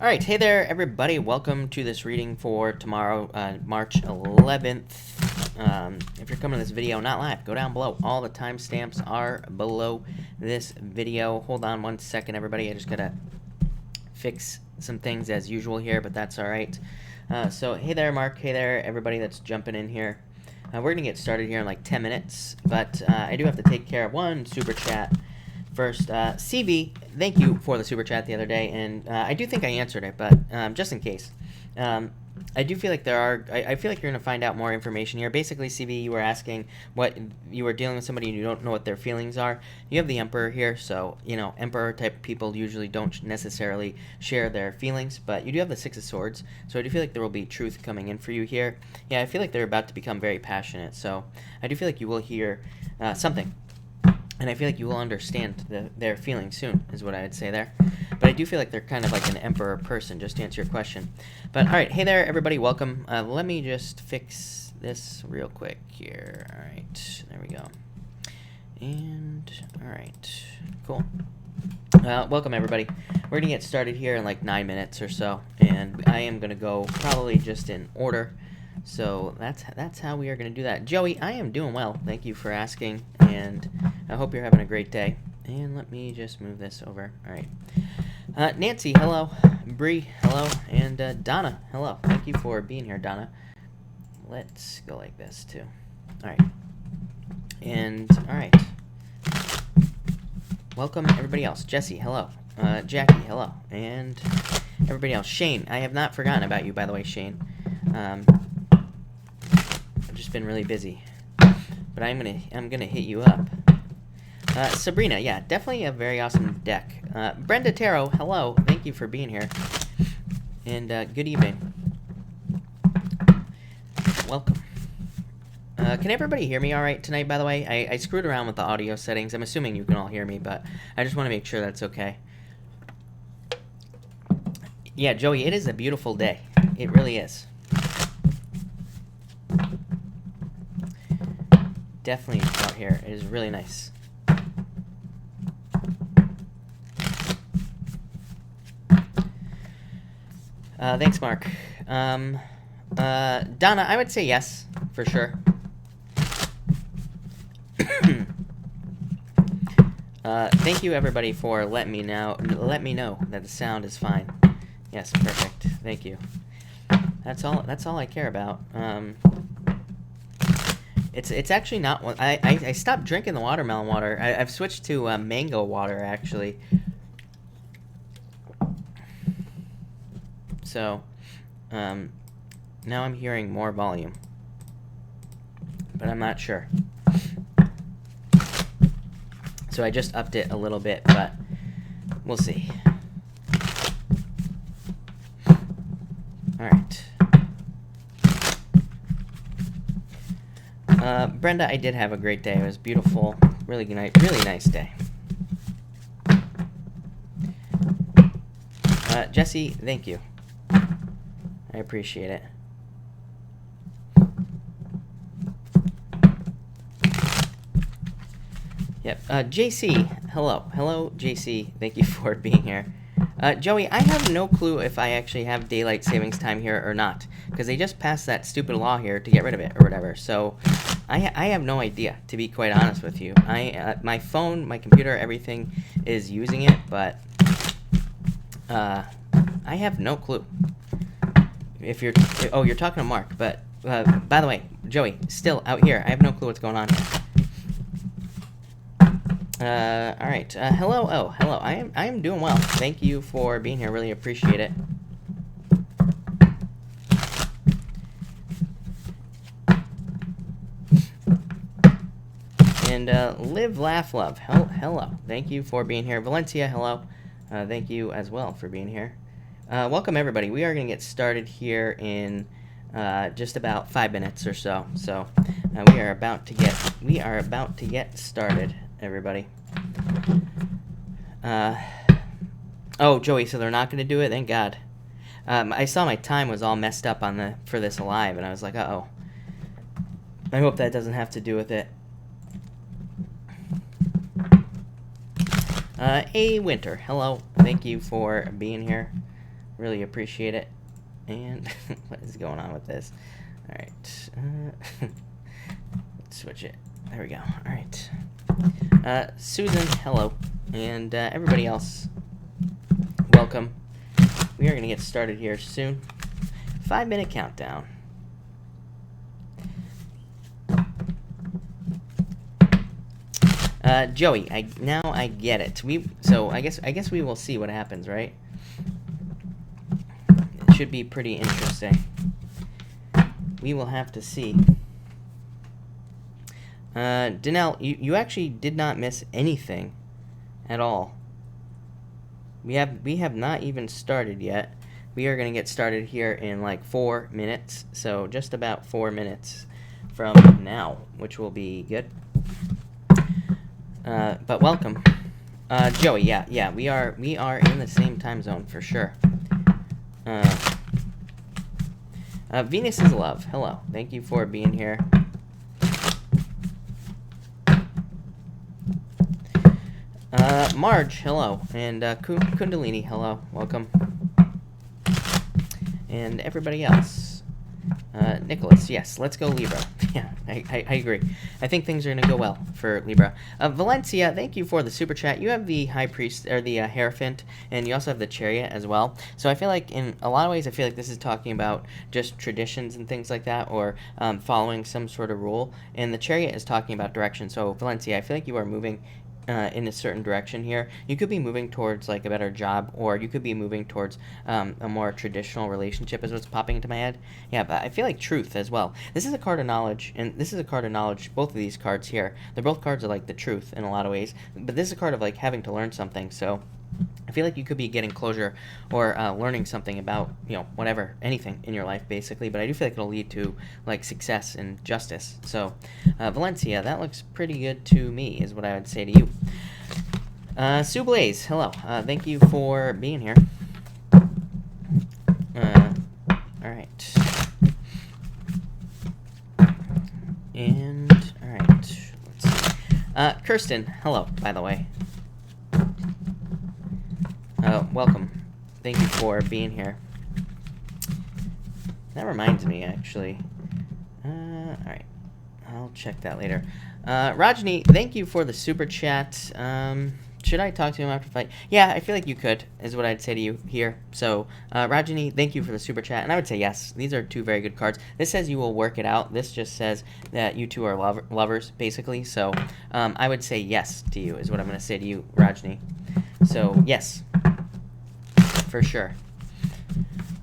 All right, hey there, everybody. Welcome to this reading for tomorrow, March 11th. If you're coming to this video not live, go down below. All the timestamps are below this video. Hold on one second, everybody. I just gotta fix some things as usual here, but that's all right. So hey there, Mark. Hey there, everybody that's jumping in here. We're gonna get started here in like 10 minutes, but I do have to take care of one super chat. First, CV, thank you for the super chat the other day, and I do think I answered it, but just in case. I do feel like I feel like you're going to find out more information here. Basically, CV, you were asking what you were dealing with somebody and you don't know what their feelings are. You have the Emperor here, so, you know, Emperor type people usually don't necessarily share their feelings, but you do have the Six of Swords, so I do feel like there will be truth coming in for you here. Yeah, I feel like they're about to become very passionate, so I do feel like you will hear something. And I feel like you will understand their feelings soon, is what I would say there. But I do feel like they're kind of like an emperor person, just to answer your question. But, all right, hey there, everybody, welcome. Let me just fix this real quick here. All right, there we go. And, all right, cool. Welcome, everybody. We're going to get started here in like 9 minutes or so. And I am going to go probably just in order. So that's how we are going to do that. Joey, I am doing well. Thank you for asking, and I hope you're having a great day. And let me just move this over. All right. Nancy, hello. Bree, hello. And Donna, hello. Thank you for being here, Donna. Let's go like this, too. All right. And, all right. Welcome, everybody else. Jesse, hello. Jackie, hello. And everybody else. Shane, I have not forgotten about you, by the way, Shane. Just been really busy, but I'm gonna hit you up. Sabrina, yeah, definitely a very awesome deck. Brenda Tarot, hello, thank you for being here, and good evening. Welcome. Can everybody hear me all right tonight? By the way, I screwed around with the audio settings. I'm assuming you can all hear me, but I just want to make sure that's okay. Yeah, Joey, it is a beautiful day. It really is. Definitely out here. It is really nice. Thanks, Mark. Donna, I would say yes, for sure. Thank you, everybody, for letting me know that the sound is fine. Yes, perfect. Thank you. That's all I care about. It's actually not one. I stopped drinking the watermelon water. I've switched to mango water, actually. So, now I'm hearing more volume, but I'm not sure. So I just upped it a little bit, but we'll see. All right. Brenda, I did have a great day. It was beautiful, really nice day. Jesse, thank you. I appreciate it. Yep. JC, hello. Hello, JC. Thank you for being here. Joey, I have no clue if I actually have daylight savings time here or not, because they just passed that stupid law here to get rid of it or whatever. So I have no idea, to be quite honest with you. My phone, my computer, everything is using it, but I have no clue. If you're talking to Mark, but by the way, Joey, still out here. I have no clue what's going on here. All right. Hello. Oh, hello. I am doing well. Thank you for being here. Really appreciate it. And live, laugh, love. Hello. Thank you for being here. Valencia, hello. Thank you as well for being here. Welcome, everybody. We are going to get started here in just about 5 minutes or so. So we are about to get started, everybody. Oh, Joey, so they're not going to do it? Thank God. I saw my time was all messed up for this live, and I was like, uh-oh. I hope that doesn't have to do with it. A Winter, hello. Thank you for being here. Really appreciate it. And what is going on with this? All right. Let's switch it. There we go. All right. Susan, hello. And everybody else, welcome. We are going to get started here soon. 5-minute countdown. Joey, now I get it. So I guess we will see what happens, right? It should be pretty interesting. We will have to see. Danelle, you actually did not miss anything at all. We have not even started yet. We are going to get started here in like 4 minutes. So just about 4 minutes from now, which will be good. But welcome. Joey, yeah, we are in the same time zone for sure. Venus is love. Hello. Thank you for being here. Marge, hello. And Kundalini, hello. Welcome. And everybody else. Nicholas, yes, let's go Libra. Yeah, I agree. I think things are going to go well for Libra. Valencia, thank you for the super chat. You have the High Priest, or the Hierophant, and you also have the Chariot as well. So I feel like in a lot of ways, I feel like this is talking about just traditions and things like that, or following some sort of rule. And the Chariot is talking about direction. So Valencia, I feel like you are moving in a certain direction here. You could be moving towards like a better job, or you could be moving towards a more traditional relationship is what's popping into my head. Yeah, but I feel like truth as well. This is a card of knowledge, and this is a card of knowledge. Both of these cards here, they're both cards of like the truth in a lot of ways, but this is a card of like having to learn something. So I feel like you could be getting closure or learning something about, whatever, anything in your life, basically. But I do feel like it'll lead to, like, success and justice. So, Valencia, that looks pretty good to me, is what I would say to you. Sue Blaze, hello. Thank you for being here. All right. And, all right. Let's see. Kirsten, hello, by the way. Welcome. Thank you for being here. That reminds me, actually. Alright. I'll check that later. Rajni, thank you for the super chat. Should I talk to him after the fight? Yeah, I feel like you could, is what I'd say to you here. So, Rajni, thank you for the super chat. And I would say yes. These are two very good cards. This says you will work it out. This just says that you two are lovers, basically. So, I would say yes to you, is what I'm going to say to you, Rajni. So, yes. For sure.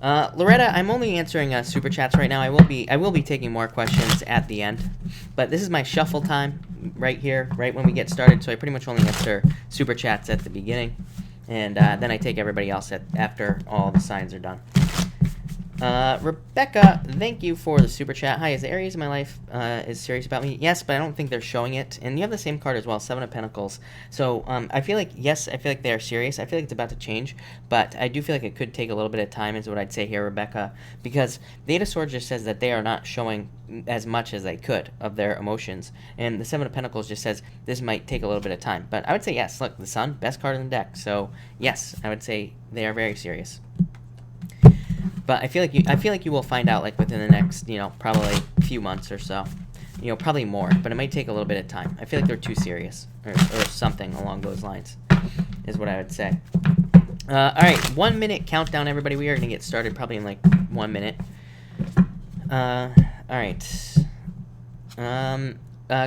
Loretta, I'm only answering super chats right now. I will be taking more questions at the end, but this is my shuffle time right here, right when we get started. So I pretty much only answer super chats at the beginning, and then I take everybody else after all the signs are done. Rebecca, thank you for the super chat. Hi, is the Aries in my life is serious about me? Yes, but I don't think they're showing it. And you have the same card as well, Seven of Pentacles. So I feel like, yes, I feel like they are serious. I feel like it's about to change, but I do feel like it could take a little bit of time is what I'd say here, Rebecca, because the Eight of Swords just says that they are not showing as much as they could of their emotions. And the Seven of Pentacles just says this might take a little bit of time. But I would say yes. Look, the Sun, best card in the deck. So yes, I would say they are very serious. But I feel like you will find out like within the next, probably a few months or so. Probably more, but it might take a little bit of time. I feel like they're too serious or something along those lines is what I would say. All right, 1 minute countdown, everybody. We are going to get started probably in like 1 minute. All right.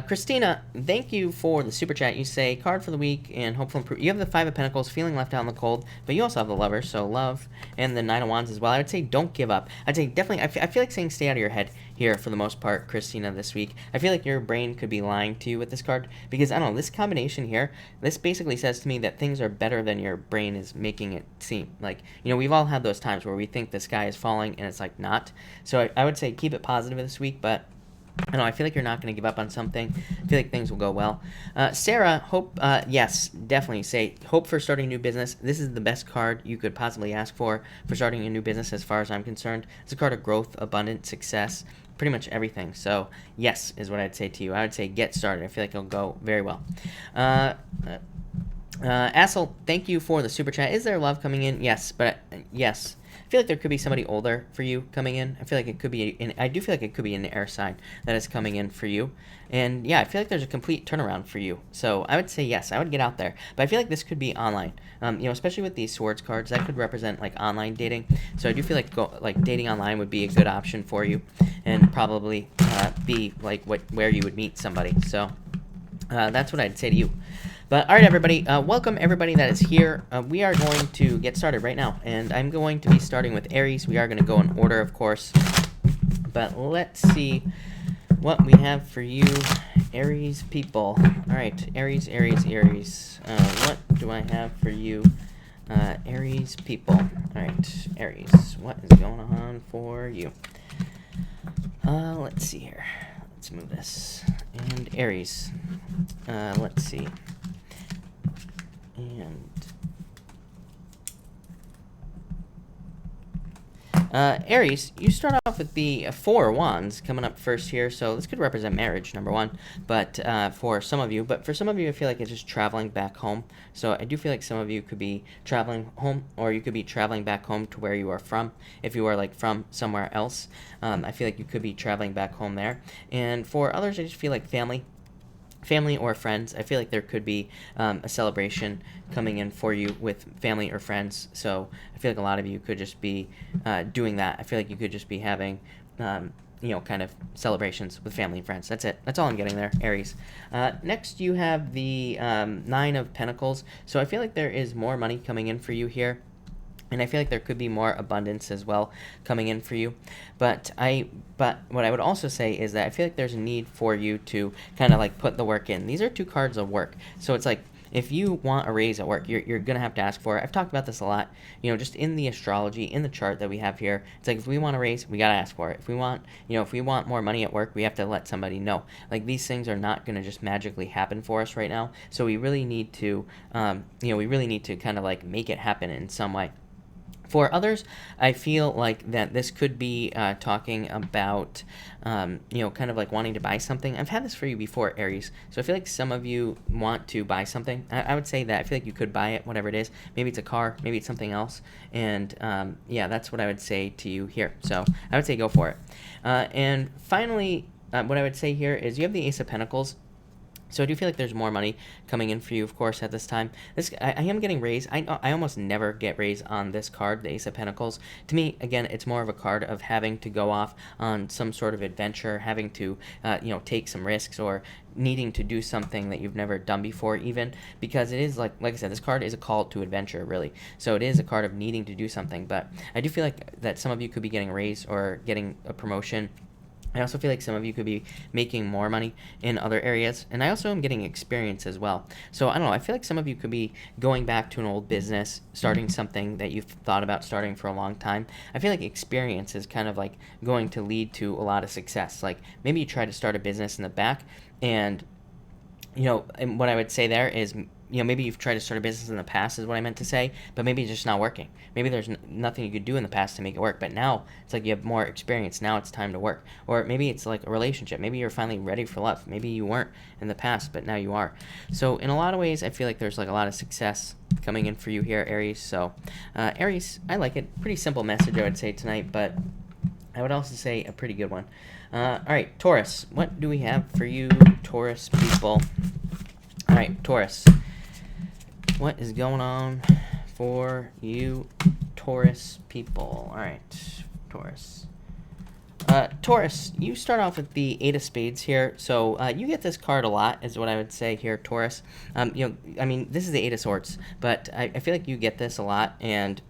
Christina, thank you for the super chat. You say card for the week and hopeful improvement. You have the Five of Pentacles, feeling left out in the cold, but you also have the Lover, so love, and the Nine of Wands as well. I would say don't give up. I'd say definitely. I feel like saying stay out of your head here for the most part, Christina, this week. I feel like your brain could be lying to you with this card because I don't know, this combination here. This basically says to me that things are better than your brain is making it seem. Like we've all had those times where we think the sky is falling and it's like not. So I would say keep it positive this week, but. I feel like you're not going to give up on something. I feel like things will go well. Sarah, hope, yes, definitely say hope for starting a new business. This is the best card you could possibly ask for starting a new business as far as I'm concerned. It's a card of growth, abundance, success, pretty much everything. So, yes, is what I'd say to you. I would say get started. I feel like it'll go very well. Assel, thank you for the super chat. Is there love coming in? Yes, but yes. feel like there could be somebody older for you coming in. I feel like it could be, I do feel like it could be an air sign that is coming in for you. And yeah, I feel like there's a complete turnaround for you. So I would say yes, I would get out there. But I feel like this could be online. Especially with these swords cards, that could represent like online dating. So I do feel like dating online would be a good option for you, and probably be like where you would meet somebody. So that's what I'd say to you. But all right, everybody, welcome everybody that is here. We are going to get started right now, and I'm going to be starting with Aries. We are going to go in order, of course, but let's see what we have for you, Aries people. All right, Aries. What do I have for you, Aries people? All right, Aries, what is going on for you? Let's see here. Let's move this. And Aries, let's see. And Aries, you start off with the Four of Wands coming up first here, so this could represent marriage, number one, but for some of you, I feel like it's just traveling back home. So I do feel like some of you could be traveling home, or you could be traveling back home to where you are from. If you are like from somewhere else, I feel like you could be traveling back home there. And for others, I just feel like family or friends. I feel like there could be a celebration coming in for you with family or friends. So I feel like a lot of you could just be doing that. I feel like you could just be having, kind of celebrations with family and friends. That's it. That's all I'm getting there, Aries. Next, you have the Nine of Pentacles. So I feel like there is more money coming in for you here. And I feel like there could be more abundance as well coming in for you. But what I would also say is that I feel like there's a need for you to kind of like put the work in. These are two cards of work. So it's like, if you want a raise at work, you're going to have to ask for it. I've talked about this a lot, just in the astrology, in the chart that we have here. It's like, if we want a raise, we got to ask for it. If we want more money at work, we have to let somebody know. Like, these things are not going to just magically happen for us right now. So we really need to, kind of like make it happen in some way. For others, I feel like that this could be talking about, kind of like wanting to buy something. I've had this for you before, Aries. So I feel like some of you want to buy something. I would say that I feel like you could buy it, whatever it is. Maybe it's a car, maybe it's something else. And that's what I would say to you here. So I would say go for it. And finally, what I would say here is you have the Ace of Pentacles. So I do feel like there's more money coming in for you, of course, at this time. I am getting raised. I almost never get raised on this card, the Ace of Pentacles. To me, again, it's more of a card of having to go off on some sort of adventure, having to, take some risks, or needing to do something that you've never done before, even, because it is, like I said, this card is a call to adventure, really. So it is a card of needing to do something. But I do feel like that some of you could be getting raised or getting a promotion. I also feel like some of you could be making more money in other areas, and I also am getting experience as well. So I don't know, I feel like some of you could be going back to an old business, starting something that you've thought about starting for a long time. I feel like experience is kind of like going to lead to a lot of success. Like, maybe you try to start a business in the back, and and what I would say there is, maybe you've tried to start a business in the past is what I meant to say, but maybe it's just not working. Maybe there's nothing you could do in the past to make it work, but now it's like you have more experience. Now it's time to work. Or maybe it's like a relationship. Maybe you're finally ready for love. Maybe you weren't in the past, but now you are. So in a lot of ways, I feel like there's like a lot of success coming in for you here, Aries. So Aries, I like it. Pretty simple message, I would say, tonight, but I would also say a pretty good one. All right, Taurus, what do we have for you, Taurus people? All right, Taurus, what is going on for you, Taurus people? All right, Taurus. Taurus, you start off with the Eight of Spades here, so you get this card a lot, is what I would say here, Taurus. This is the Eight of Swords, but I feel like you get this a lot, and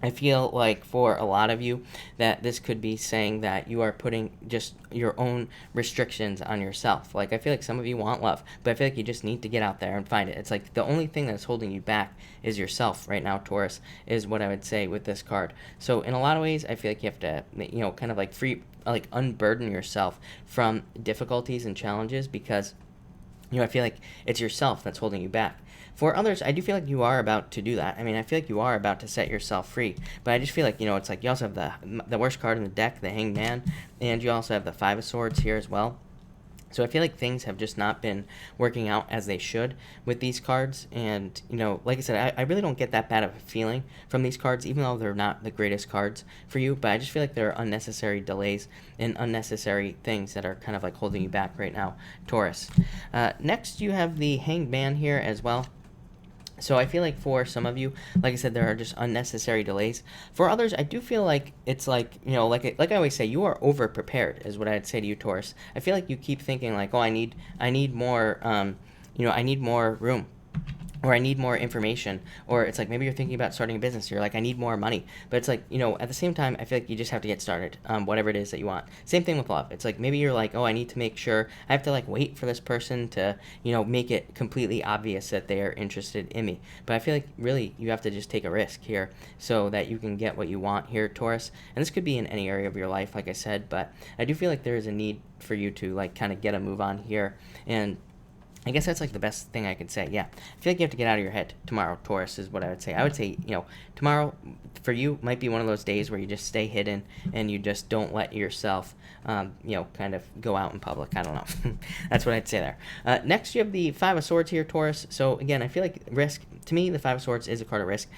I feel like for a lot of you that this could be saying that you are putting just your own restrictions on yourself. Like, I feel like some of you want love, but I feel like you just need to get out there and find it. It's like the only thing that's holding you back is yourself right now, Taurus, is what I would say with this card. So in a lot of ways, I feel like you have to, kind of like unburden yourself from difficulties and challenges, because I feel like it's yourself that's holding you back. For others, I do feel like you are about to do that. I mean, I feel like you are about to set yourself free. But I just feel like, it's like you also have the worst card in the deck, the Hanged Man, and you also have the Five of Swords here as well. So I feel like things have just not been working out as they should with these cards. And, you know, like I said, I really don't get that bad of a feeling from these cards, even though they're not the greatest cards for you. But I just feel like there are unnecessary delays and unnecessary things that are kind of like holding you back right now, Taurus. Next, you have the Hanged Man here as well. So I feel like for some of you, like I said, there are just unnecessary delays. For others, I do feel like it's like, you know, like I always say, you are over prepared is what I'd say to you, Taurus. I feel like you keep thinking like, oh, I need more, you know, I need more room, or I need more information, or it's like maybe you're thinking about starting a business. You're like, I need more money, but it's like, you know, at the same time, I feel like you just have to get started, whatever it is that you want. Same thing with love. It's like maybe you're like, oh, I need to make sure I have to like wait for this person to, you know, make it completely obvious that they are interested in me. But I feel like really you have to just take a risk here so that you can get what you want here, Taurus. And this could be in any area of your life, like I said, but I do feel like there is a need for you to like kind of get a move on here. And I guess that's like the best thing I could say. Yeah, I feel like you have to get out of your head tomorrow, Taurus, is what I would say. I would say, you know, tomorrow for you might be one of those days where you just stay hidden and you just don't let yourself, you know, kind of go out in public. I don't know. That's what I'd say there. Next, you have the Five of Swords here, Taurus. So again, I feel like risk. To me, the Five of Swords is a card of risk.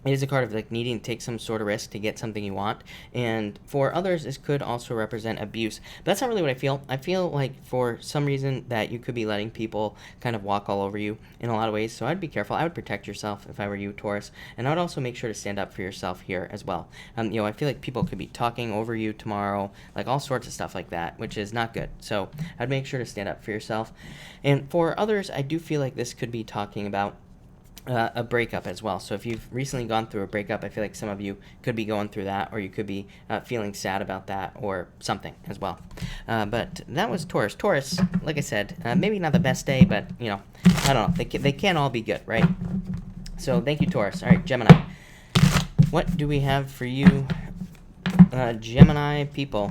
It is a card of like needing to take some sort of risk to get something you want. And for others, this could also represent abuse. But that's not really what I feel. I feel like for some reason that you could be letting people kind of walk all over you in a lot of ways. So I'd be careful. I would protect yourself if I were you, Taurus. And I would also make sure to stand up for yourself here as well. You know, I feel like people could be talking over you tomorrow, like all sorts of stuff like that, which is not good. So I'd make sure to stand up for yourself. And for others, I do feel like this could be talking about a breakup as well. So if you've recently gone through a breakup, I feel like some of you could be going through that, or you could be feeling sad about that or something as well. But that was Taurus. Taurus, like I said, maybe not the best day, but, you know, I don't know. They can't all be good, right? So thank you, Taurus. All right, Gemini. What do we have for you, Gemini people?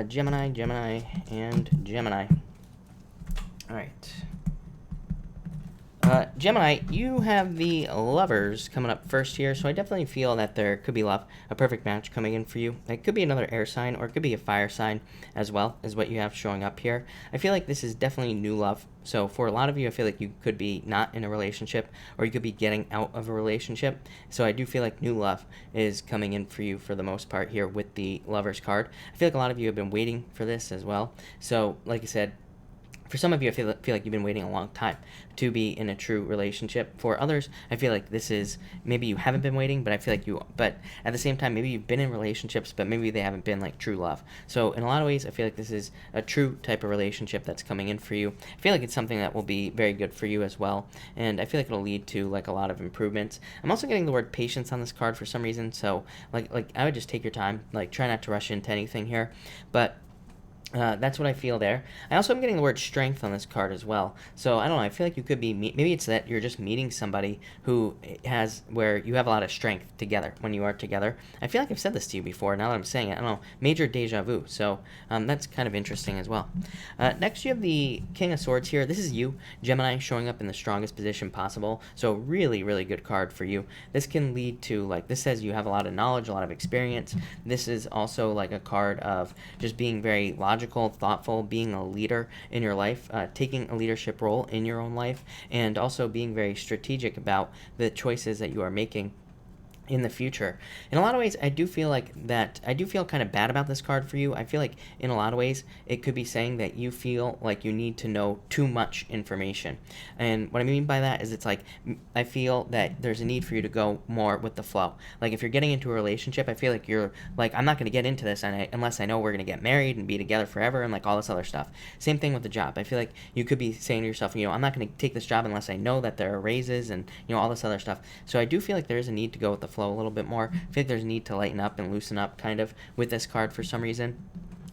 Gemini, and Gemini. All right. Gemini, you have the Lovers coming up first here, so I definitely feel that there could be love, a perfect match coming in for you. It could be another air sign, or it could be a fire sign as well, is what you have showing up here. I feel like this is definitely new love. So for a lot of you, I feel like you could be not in a relationship, or you could be getting out of a relationship. So I do feel like new love is coming in for you for the most part here with the Lovers card. I feel like a lot of you have been waiting for this as well. So like I said, for some of you, I feel like you've been waiting a long time to be in a true relationship. For others, I feel like this is, maybe you haven't been waiting, but I feel like but at the same time, maybe you've been in relationships, but maybe they haven't been like true love. So in a lot of ways, I feel like this is a true type of relationship that's coming in for you. I feel like it's something that will be very good for you as well. And I feel like it'll lead to like a lot of improvements. I'm also getting the word patience on this card for some reason. So like I would just take your time, like try not to rush into anything here. But that's what I feel there. I also am getting the word strength on this card as well. So I don't know. I feel like you could be, maybe it's that you're just meeting somebody who where you have a lot of strength together when you are together. I feel like I've said this to you before. Now that I'm saying it, I don't know. Major deja vu. So that's kind of interesting as well. Next, you have the King of Swords here. This is you, Gemini, showing up in the strongest position possible. So really, really good card for you. This can lead to, like, this says you have a lot of knowledge, a lot of experience. This is also like a card of just being very logical, thoughtful, being a leader in your life, taking a leadership role in your own life, and also being very strategic about the choices that you are making in the future. In a lot of ways, I do feel kind of bad about this card for you. I feel like in a lot of ways, it could be saying that you feel like you need to know too much information. And what I mean by that is it's like, I feel that there's a need for you to go more with the flow. Like if you're getting into a relationship, I feel like you're like, I'm not going to get into this unless I know we're going to get married and be together forever and like all this other stuff. Same thing with the job. I feel like you could be saying to yourself, you know, I'm not going to take this job unless I know that there are raises and, you know, all this other stuff. So I do feel like there is a need to go with the flow a little bit more. I feel like there's a need to lighten up and loosen up kind of with this card for some reason.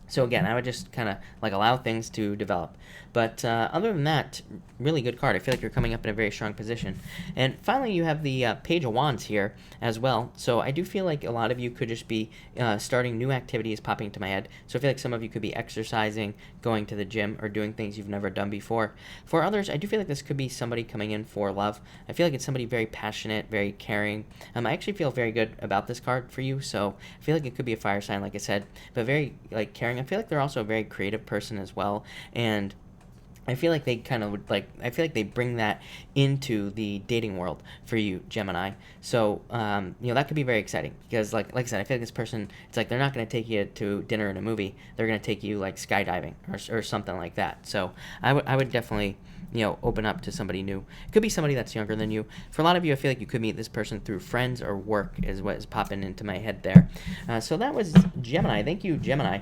So again, I would just kind of like allow things to develop. But other than that, really good card. I feel like you're coming up in a very strong position. And finally, you have the Page of Wands here as well. So I do feel like a lot of you could just be starting new activities popping into my head. So I feel like some of you could be exercising, going to the gym, or doing things you've never done before. For others, I do feel like this could be somebody coming in for love. I feel like it's somebody very passionate, very caring. I actually feel very good about this card for you. So I feel like it could be a fire sign, like I said, but very like caring. I feel like they're also a very creative person as well. And I feel like they kind of would like, I feel like they bring that into the dating world for you, Gemini. So, that could be very exciting because like I said, I feel like this person, it's like they're not going to take you to dinner and a movie. They're going to take you like skydiving or something like that. So I would definitely, open up to somebody new. It could be somebody that's younger than you. For a lot of you, I feel like you could meet this person through friends or work is what is popping into my head there. So that was Gemini. Thank you, Gemini.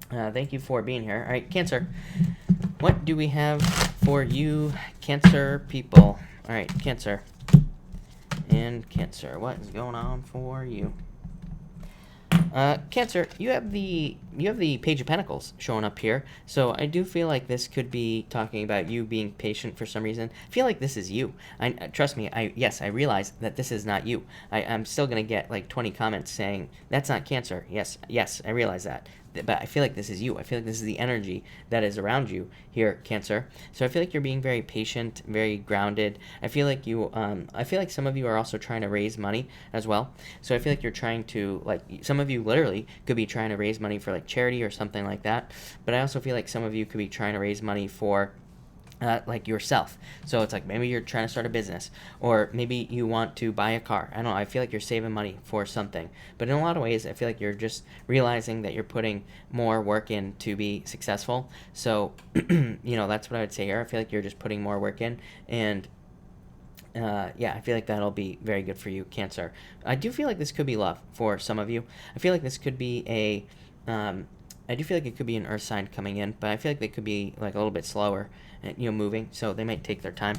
Thank you for being here. All right, Cancer. What do we have for you, Cancer people? All right, Cancer. And Cancer, what is going on for you? Cancer, you have the Page of Pentacles showing up here. So I do feel like this could be talking about you being patient for some reason. I feel like this is you. Trust me, I realize that this is not you. I'm still going to get like 20 comments saying, that's not Cancer. Yes, I realize that. But I feel like this is you. I feel like this is the energy that is around you here, Cancer. So I feel like you're being very patient, very grounded. I feel like I feel like some of you are also trying to raise money as well. So I feel like you're trying to, like, some of you literally could be trying to raise money for like charity or something like that. But I also feel like some of you could be trying to raise money for like yourself. So it's like maybe you're trying to start a business, or maybe you want to buy a car. I don't know. I feel like you're saving money for something. But in a lot of ways, I feel like you're just realizing that you're putting more work in to be successful. So, that's what I would say here. I feel like you're just putting more work in. And I feel like that'll be very good for you, Cancer. I do feel like this could be love for some of you. I feel like this could be I do feel like it could be an earth sign coming in, but I feel like they could be like a little bit slower, moving, so they might take their time.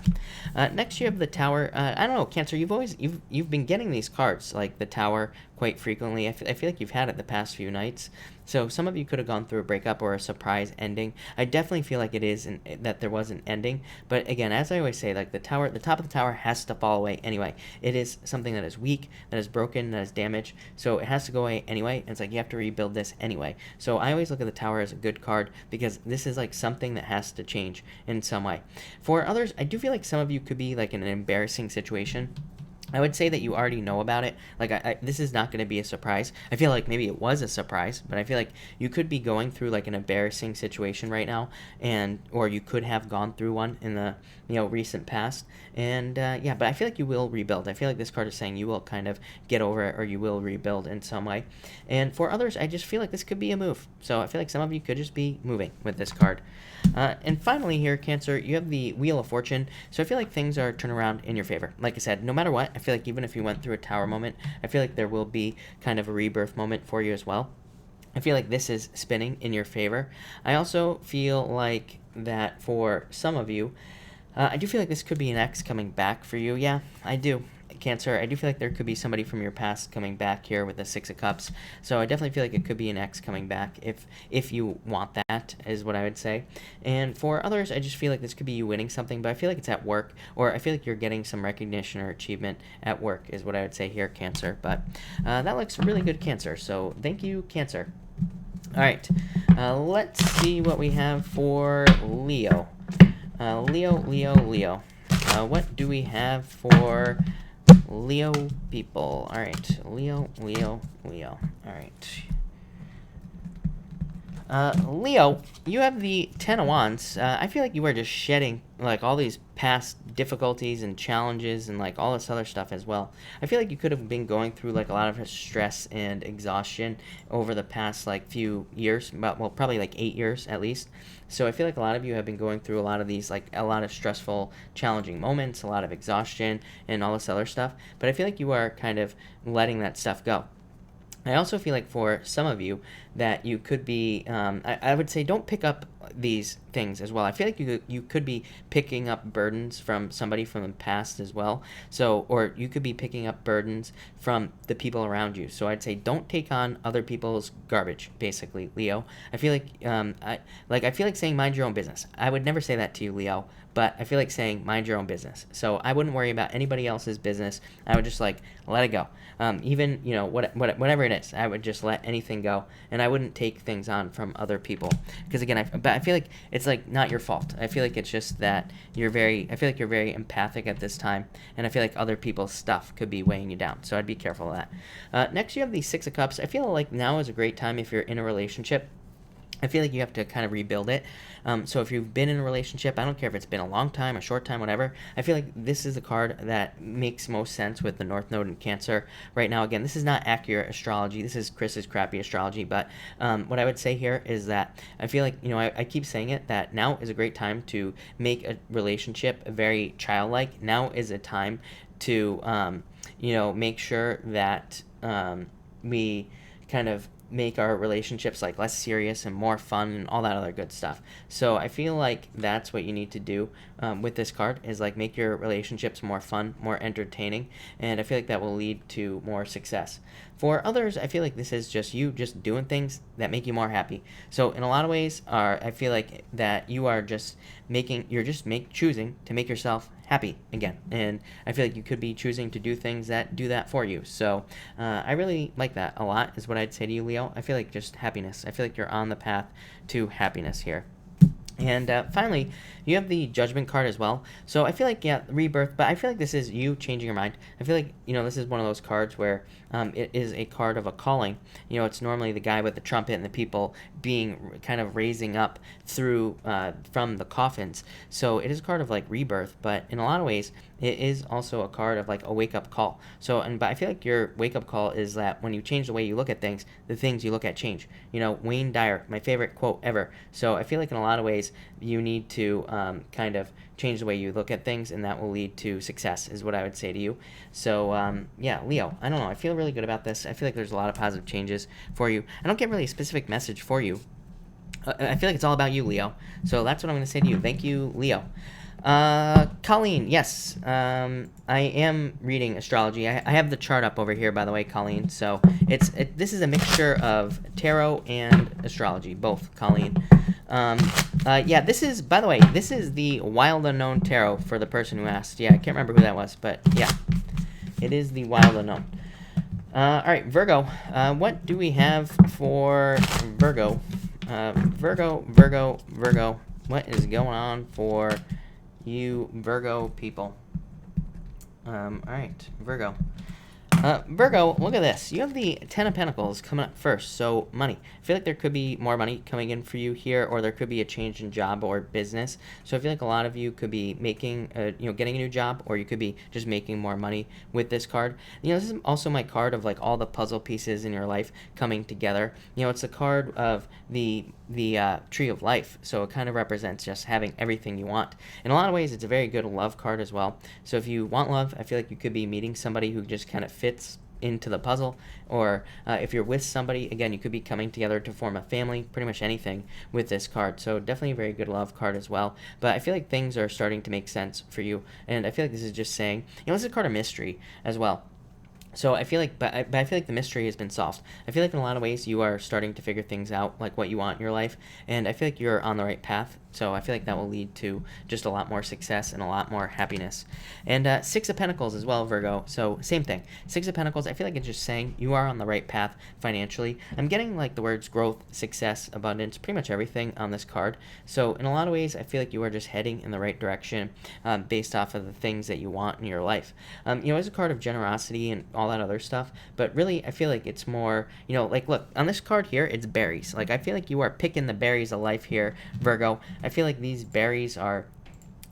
Next, you have the Tower. I don't know, Cancer. You've been getting these cards like the Tower quite frequently. I feel like you've had it the past few nights. So some of you could have gone through a breakup or a surprise ending. I definitely feel like it is that there was an ending. But again, as I always say, like the top of the tower has to fall away anyway. It is something that is weak, that is broken, that is damaged. So it has to go away anyway. And it's like you have to rebuild this anyway. So I always look at the Tower as a good card because this is like something that has to change in some way. For others, I do feel like some of you could be like in an embarrassing situation. I would say that you already know about it. Like, this is not going to be a surprise. I feel like maybe it was a surprise, but I feel like you could be going through like an embarrassing situation right now, or you could have gone through one in the recent past. And but I feel like you will rebuild. I feel like this card is saying you will kind of get over it, or you will rebuild in some way. And for others, I just feel like this could be a move. So I feel like some of you could just be moving with this card. And finally here, Cancer, you have the Wheel of Fortune. So I feel like things are turning around in your favor. Like I said, no matter what, I feel like even if you went through a Tower moment, I feel like there will be kind of a rebirth moment for you as well. I feel like this is spinning in your favor. I also feel like that for some of you, I do feel like this could be an ex coming back for you. Yeah, I do. Cancer, I do feel like there could be somebody from your past coming back here with the Six of Cups. So I definitely feel like it could be an ex coming back if you want that, is what I would say. And for others, I just feel like this could be you winning something, but I feel like it's at work, or I feel like you're getting some recognition or achievement at work, is what I would say here, Cancer. But that looks really good, Cancer. So thank you, Cancer. All right, let's see what we have for Leo. Leo. What do we have for Leo people? All right, Leo. All right. Leo, you have the Ten of Wands. I feel like you are just shedding like all these past difficulties and challenges and like all this other stuff as well. I feel like you could have been going through like a lot of stress and exhaustion over the past like few years, probably like 8 years at least. So I feel like a lot of you have been going through a lot of these, like a lot of stressful, challenging moments, a lot of exhaustion and all this other stuff. But I feel like you are kind of letting that stuff go. I also feel like for some of you that you could be, I would say don't pick up these things as well. I feel like you could be picking up burdens from somebody from the past as well. So, or you could be picking up burdens from the people around you. So I'd say don't take on other people's garbage, basically, Leo. I feel like I feel like saying mind your own business. I would never say that to you, Leo, but I feel like saying mind your own business. So I wouldn't worry about anybody else's business. I would just like let it go. Even whatever it is, I would just let anything go, and I wouldn't take things on from other people. Because again, but I feel like it's like not your fault. I feel like it's just that I feel like you're very empathic at this time, and I feel like other people's stuff could be weighing you down. So I'd be careful of that. Next, you have the Six of Cups. I feel like now is a great time if you're in a relationship. I feel like you have to kind of rebuild it. So if you've been in a relationship, I don't care if it's been a long time, a short time, whatever, I feel like this is the card that makes most sense with the North Node in Cancer right now. Again, this is not accurate astrology. This is Chris's crappy astrology. But what I would say here is that I feel like, I keep saying it, that now is a great time to make a relationship very childlike. Now is a time to, make sure that we kind of make our relationships like less serious and more fun and all that other good stuff. So I feel like that's what you need to do with this card, is like make your relationships more fun, more entertaining, and I feel like that will lead to more success. For others, I feel like this is just you just doing things that make you more happy. So in a lot of ways, I feel like that you are just choosing to make yourself happy again, and I feel like you could be choosing to do things that do that for you. So I really like that a lot, is what I'd say to you, Leo. I feel like just happiness. I feel like you're on the path to happiness here. And finally, you have the Judgment card as well. So I feel like, yeah, rebirth, but I feel like this is you changing your mind. I feel like, this is one of those cards where it is a card of a calling. It's normally the guy with the trumpet and the people being kind of raising up through from the coffins. So it is a card of like rebirth, but in a lot of ways, it is also a card of like a wake-up call. So, but I feel like your wake-up call is that when you change the way you look at things, the things you look at change. Wayne Dyer, my favorite quote ever. So I feel like in a lot of ways, you need to kind of change the way you look at things, and that will lead to success, is what I would say to you. So, yeah, Leo, I don't know. I feel really good about this. I feel like there's a lot of positive changes for you. I don't get really a specific message for you. I feel like it's all about you, Leo. So that's what I'm going to say to you. Thank you, Leo. Colleen, yes, I am reading astrology. I have the chart up over here, by the way, Colleen. So this is a mixture of tarot and astrology, both, Colleen. Yeah, this is, by the way, this is the Wild Unknown Tarot for the person who asked. Yeah, I can't remember who that was, but yeah, it is the Wild Unknown. All right, Virgo. What do we have for Virgo? Virgo. What is going on for you Virgo people? All right, Virgo. Virgo, look at this. You have the Ten of Pentacles coming up first. So money. I feel like there could be more money coming in for you here, or there could be a change in job or business. So I feel like a lot of you could be making, getting a new job, or you could be just making more money with this card. This is also my card of like all the puzzle pieces in your life coming together. It's a card of the Tree of Life. So it kind of represents just having everything you want. In a lot of ways, it's a very good love card as well. So if you want love, I feel like you could be meeting somebody who just kind of fits into the puzzle, or if you're with somebody, again, you could be coming together to form a family, pretty much anything with this card. So definitely a very good love card as well. But I feel like things are starting to make sense for you, and I feel like this is just saying, this is a card of mystery as well. So I feel like, but I feel like the mystery has been solved. I feel like in a lot of ways you are starting to figure things out, like what you want in your life, and I feel like you're on the right path. So I feel like that will lead to just a lot more success and a lot more happiness. And Six of Pentacles as well, Virgo. So same thing. Six of Pentacles, I feel like it's just saying you are on the right path financially. I'm getting like the words growth, success, abundance, pretty much everything on this card. So in a lot of ways, I feel like you are just heading in the right direction based off of the things that you want in your life. It's a card of generosity and all that other stuff, but really I feel like it's more, like look, on this card here, it's berries. Like I feel like you are picking the berries of life here, Virgo. I feel like these berries are,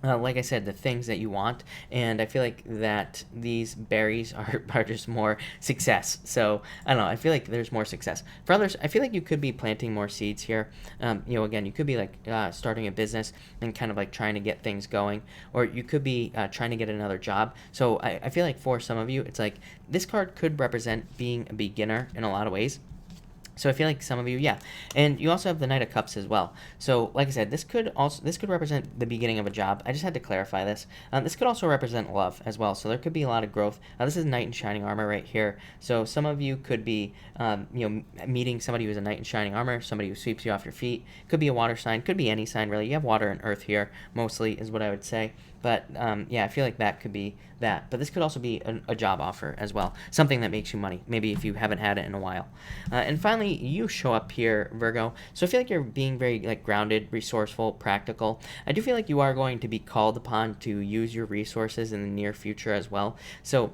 like I said, the things that you want, and I feel like that these berries are just more success. So I don't know, I feel like there's more success. For others, I feel like you could be planting more seeds here. Again, you could be like starting a business and kind of like trying to get things going, or you could be trying to get another job. So I feel like for some of you, it's like this card could represent being a beginner in a lot of ways. So I feel like some of you, yeah. And you also have the Knight of Cups as well. So like I said, this could represent the beginning of a job. I just had to clarify this. This could also represent love as well. So there could be a lot of growth. This is Knight in Shining Armor right here. So some of you could be, meeting somebody who's a Knight in Shining Armor, somebody who sweeps you off your feet. Could be a water sign. Could be any sign really. You have water and earth here mostly is what I would say. But yeah, I feel like that could be that. But this could also be a job offer as well. Something that makes you money, maybe if you haven't had it in a while. And finally, you show up here, Virgo. So I feel like you're being very grounded, resourceful, practical. I do feel like you are going to be called upon to use your resources in the near future as well. So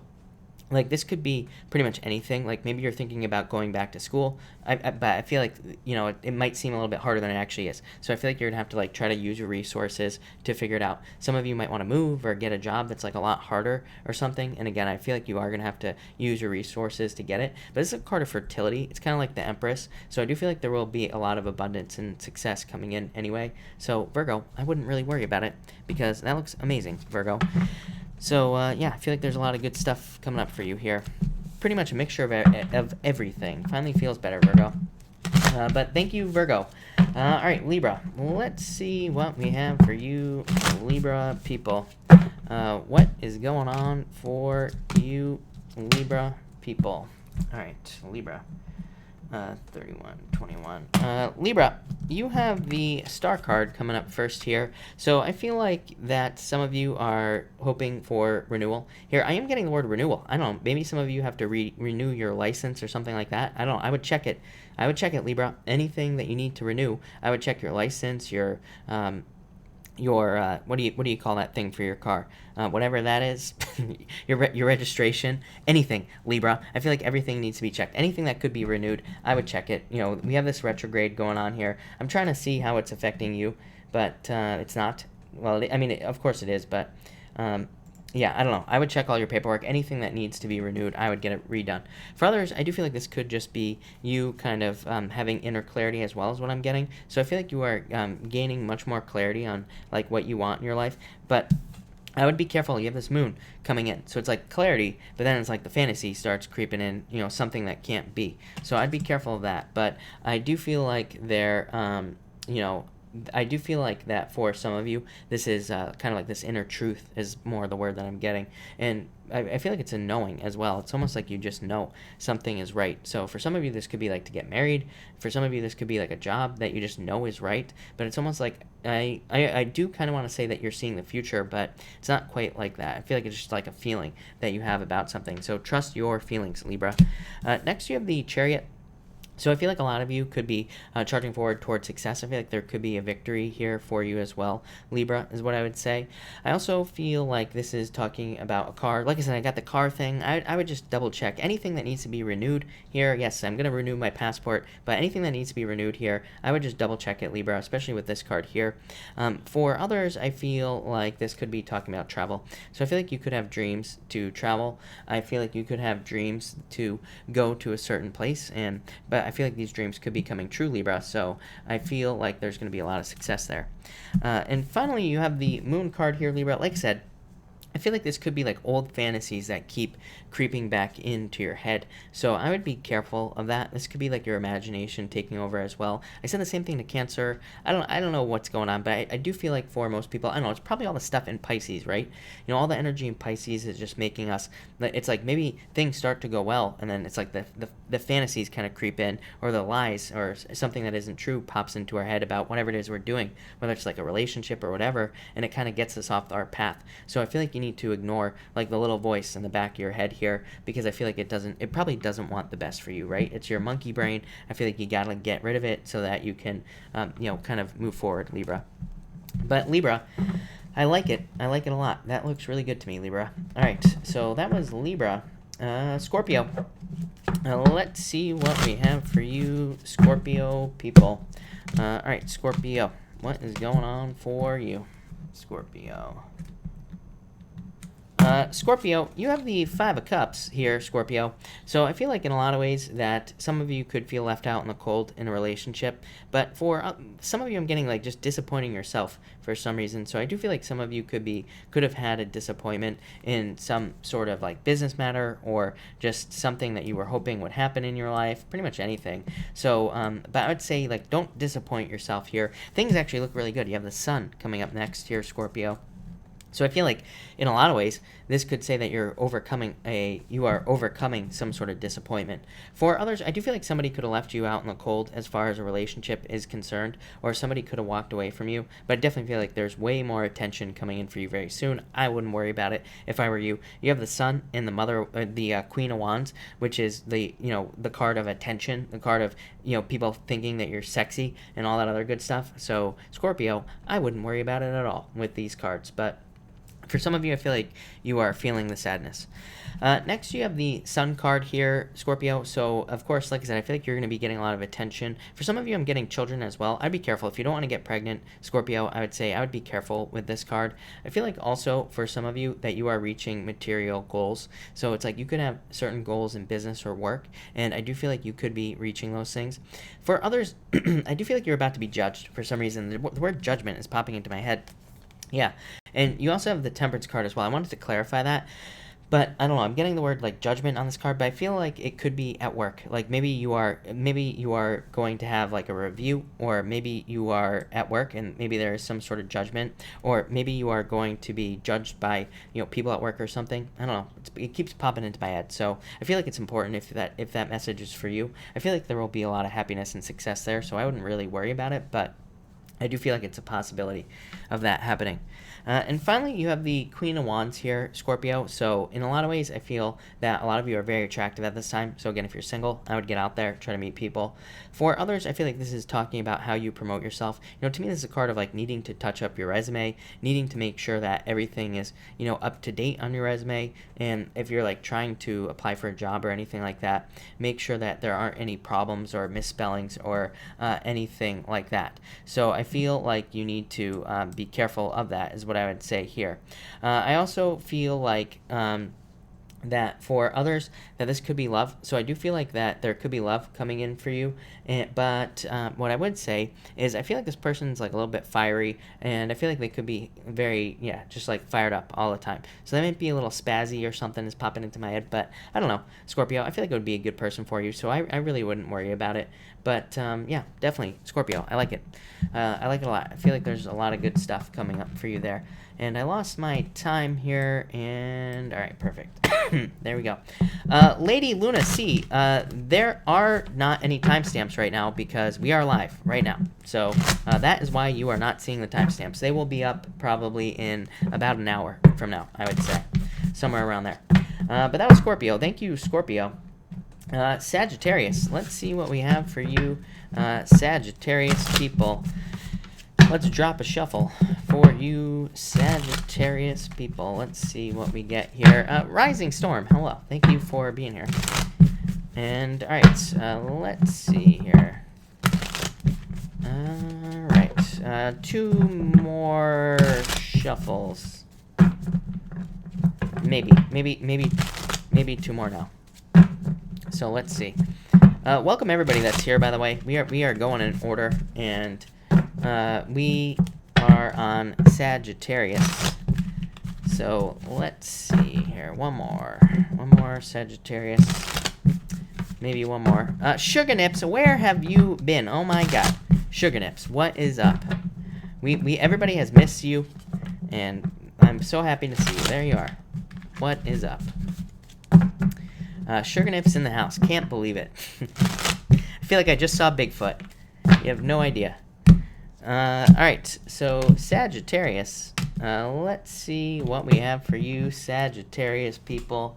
this could be pretty much anything. Maybe you're thinking about going back to school, but I feel like, it might seem a little bit harder than it actually is. So I feel like you're going to have to, try to use your resources to figure it out. Some of you might want to move or get a job that's, a lot harder or something. And again, I feel like you are going to have to use your resources to get it. But this is a card of fertility. It's kind of like the Empress. So I do feel like there will be a lot of abundance and success coming in anyway. So Virgo, I wouldn't really worry about it because that looks amazing, Virgo. So, yeah, I feel like there's a lot of good stuff coming up for you here. Pretty much a mixture of everything. Finally feels better, Virgo. But thank you, Virgo. All right, Libra. Let's see what we have for you, Libra people. What is going on for you, Libra people? All right, Libra. 31, 21. Libra, you have the Star card coming up first here. So I feel like that some of you are hoping for renewal. Here, I am getting the word renewal. I don't know. Maybe some of you have to renew your license or something like that. I don't know. I would check it. Libra. Anything that you need to renew, I would check your license, your what do you call that thing for your car, whatever that is, your registration, anything, Libra. I feel like everything needs to be checked. Anything that could be renewed, I would check it. We have this retrograde going on here. I'm trying to see how it's affecting you, but it's not. Well, I mean, of course it is, but yeah, I don't know. I would check all your paperwork. Anything that needs to be renewed, I would get it redone. For others, I do feel like this could just be you kind of having inner clarity as well as what I'm getting. So I feel like you are gaining much more clarity on what you want in your life. But I would be careful. You have this moon coming in. So it's clarity, but then it's the fantasy starts creeping in, something that can't be. So I'd be careful of that. But I do feel like I do feel like that for some of you, this is kind of this inner truth is more the word that I'm getting. And I feel like it's a knowing as well. It's almost like you just know something is right. So for some of you, this could be to get married. For some of you, this could be a job that you just know is right. But it's almost I do kind of want to say that you're seeing the future, but it's not quite like that. I feel like it's just a feeling that you have about something. So trust your feelings, Libra. Next, you have the Chariot. So I feel like a lot of you could be charging forward towards success. I feel like there could be a victory here for you as well, Libra, is what I would say. I also feel like this is talking about a car. Like I said, I got the car thing. I would just double check. Anything that needs to be renewed here, yes, I'm going to renew my passport, but anything that needs to be renewed here, I would just double check it, Libra, especially with this card here. For others, I feel like this could be talking about travel. So I feel like you could have dreams to travel. I feel like you could have dreams to go to a certain place, but I feel like these dreams could be coming true, Libra, so I feel like there's going to be a lot of success there. And finally, you have the Moon card here, Libra. Like I said, I feel like this could be old fantasies that keep creeping back into your head. So I would be careful of that. This could be your imagination taking over as well. I said the same thing to Cancer. I don't know what's going on, but I do feel like for most people, I don't know, it's probably all the stuff in Pisces, right? All the energy in Pisces is just making us, it's maybe things start to go well, and then it's the fantasies kind of creep in, or the lies, or something that isn't true pops into our head about whatever it is we're doing, whether it's a relationship or whatever, and it kind of gets us off our path. So I feel like you need to ignore the little voice in the back of your head here, because I feel like it probably doesn't want the best for you, right? It's your monkey brain. I feel like you gotta get rid of it so that you can kind of move forward, Libra. But Libra, I like it a lot. That looks really good to me, Libra. All right, so that was Libra. Scorpio, let's see what we have for you, Scorpio people. All right, Scorpio, what is going on for you, Scorpio? Scorpio, you have the Five of Cups here, Scorpio. So I feel like in a lot of ways that some of you could feel left out in the cold in a relationship. But for some of you, I'm getting like just disappointing yourself for some reason. So I do feel like some of you could have had a disappointment in some sort of like business matter or just something that you were hoping would happen in your life, pretty much anything. So, but I would say like don't disappoint yourself here. Things actually look really good. You have the sun coming up next here, Scorpio. So I feel like in a lot of ways, this could say that you are overcoming some sort of disappointment. For others, I do feel like somebody could have left you out in the cold as far as a relationship is concerned, or somebody could have walked away from you. But I definitely feel like there's way more attention coming in for you very soon. I wouldn't worry about it if I were you. You have the Sun and the Queen of Wands, which is the card of attention, the card of people thinking that you're sexy and all that other good stuff. So Scorpio, I wouldn't worry about it at all with these cards, but for some of you, I feel like you are feeling the sadness. Next, you have the Sun card here, Scorpio. So, of course, like I said, I feel like you're going to be getting a lot of attention. For some of you, I'm getting children as well. I'd be careful. If you don't want to get pregnant, Scorpio, I would say I would be careful with this card. I feel like also for some of you that you are reaching material goals. So it's like you could have certain goals in business or work, and I do feel like you could be reaching those things. For others, I do feel like you're about to be judged for some reason. The word judgment is popping into my head. Yeah, and you also have the Temperance card as well. I wanted to clarify that, but I don't know. I'm getting the word like judgment on this card, but I feel like it could be at work. Like maybe you are going to have like a review, or maybe you are at work and maybe there is some sort of judgment, or maybe you are going to be judged by people at work or something. I don't know. It keeps popping into my head, so I feel like it's important if that message is for you. I feel like there will be a lot of happiness and success there, so I wouldn't really worry about it, but I do feel like it's a possibility of that happening. And finally, you have the Queen of Wands here, Scorpio. So in a lot of ways, I feel that a lot of you are very attractive at this time. So again, if you're single, I would get out there, try to meet people. For others, I feel like this is talking about how you promote yourself. To me, this is a card of like needing to touch up your resume, needing to make sure that everything is, up to date on your resume. And if you're like trying to apply for a job or anything like that, make sure that there aren't any problems or misspellings or anything like that. So I feel like you need to be careful of that, is what I would say here. I also feel like that for others that this could be love. So I do feel like that there could be love coming in for you. But what I would say is I feel like this person's like a little bit fiery, and I feel like they could be very, just like fired up all the time. So they might be a little spazzy or something is popping into my head, but I don't know. Scorpio, I feel like it would be a good person for you, so I really wouldn't worry about it. But yeah, definitely Scorpio. I like it. I like it a lot. I feel like there's a lot of good stuff coming up for you there. And I lost my time here, and all right, perfect. There we go. Lady Luna C, there are not any timestamps right now because we are live right now. So that is why you are not seeing the timestamps. They will be up probably in about an hour from now, I would say, somewhere around there. But that was Scorpio. Thank you, Scorpio. Sagittarius, let's see what we have for you, Sagittarius people. Let's drop a shuffle for you, Sagittarius people. Let's see what we get here. Rising Storm, hello. Thank you for being here. And, all right, let's see here. All right, two more shuffles. Maybe two more now. So let's see. Welcome everybody that's here, by the way. We are going in order, and we are on Sagittarius. So let's see here. One more Sagittarius. Maybe one more. Sugar Nips, where have you been? Oh my God, Sugar Nips, what is up? Everybody has missed you, and I'm so happy to see you. There you are. What is up? Sugar Nips in the house. Can't believe it. I feel like I just saw Bigfoot. You have no idea. Alright, so Sagittarius. Let's see what we have for you, Sagittarius people.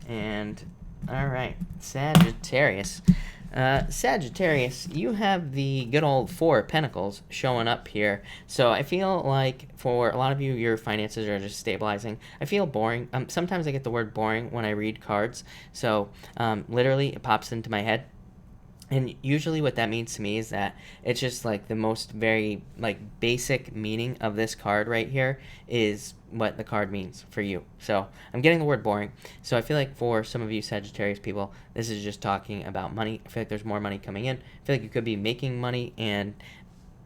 And, alright, Sagittarius. Sagittarius, you have the good old Four of Pentacles showing up here. So I feel like for a lot of you, your finances are just stabilizing. I feel boring. Sometimes I get the word boring when I read cards. So literally, it pops into my head. And usually what that means to me is that it's just like the most very like basic meaning of this card right here is what the card means for you. So I'm getting the word boring. So I feel like for some of you Sagittarius people, this is just talking about money. I feel like there's more money coming in. I feel like you could be making money, and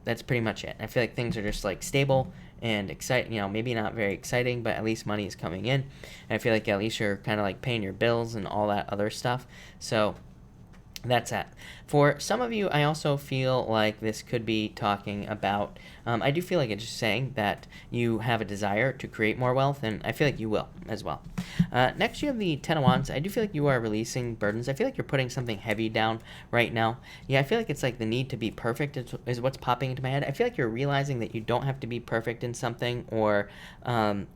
that's pretty much it. I feel like things are just like stable and exciting, maybe not very exciting, but at least money is coming in. And I feel like at least you're kind of like paying your bills and all that other stuff. So that's that. For some of you, I also feel like this could be talking about, I do feel like it's just saying that you have a desire to create more wealth, and I feel like you will as well. Next, you have the Ten of Wands. I do feel like you are releasing burdens. I feel like you're putting something heavy down right now. Yeah, I feel like it's like the need to be perfect is what's popping into my head. I feel like you're realizing that you don't have to be perfect in something, or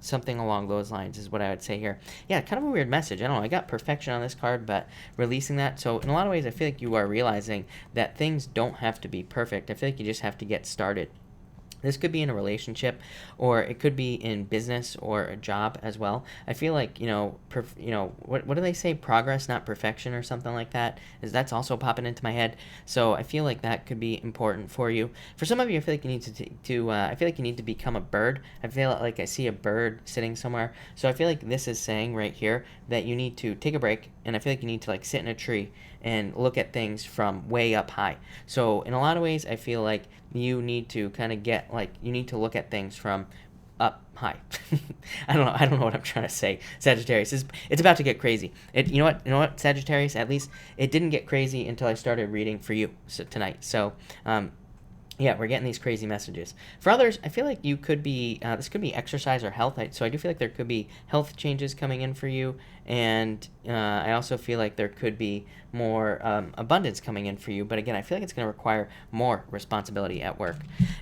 something along those lines is what I would say here. Yeah, kind of a weird message. I don't know. I got perfection on this card, but releasing that. So in a lot of ways, I feel like you are realizing that things don't have to be perfect. I feel like you just have to get started. This could be in a relationship, or it could be in business or a job as well. I feel like, what do they say? Progress, not perfection, or something like that. That's also popping into my head. So I feel like that could be important for you. For some of you, I feel like you need I feel like you need to become a bird. I feel like I see a bird sitting somewhere. So I feel like this is saying right here that you need to take a break, and I feel like you need to like sit in a tree and look at things from way up high. So in a lot of ways, I feel like you need to kind of you need to look at things from up high. I don't know what I'm trying to say. Sagittarius, it's about to get crazy. You know what, Sagittarius, at least it didn't get crazy until I started reading for you tonight. So, yeah, we're getting these crazy messages. For others, I feel like you could be, this could be exercise or health. So I do feel like there could be health changes coming in for you. And I also feel like there could be more abundance coming in for you. But again, I feel like it's going to require more responsibility at work.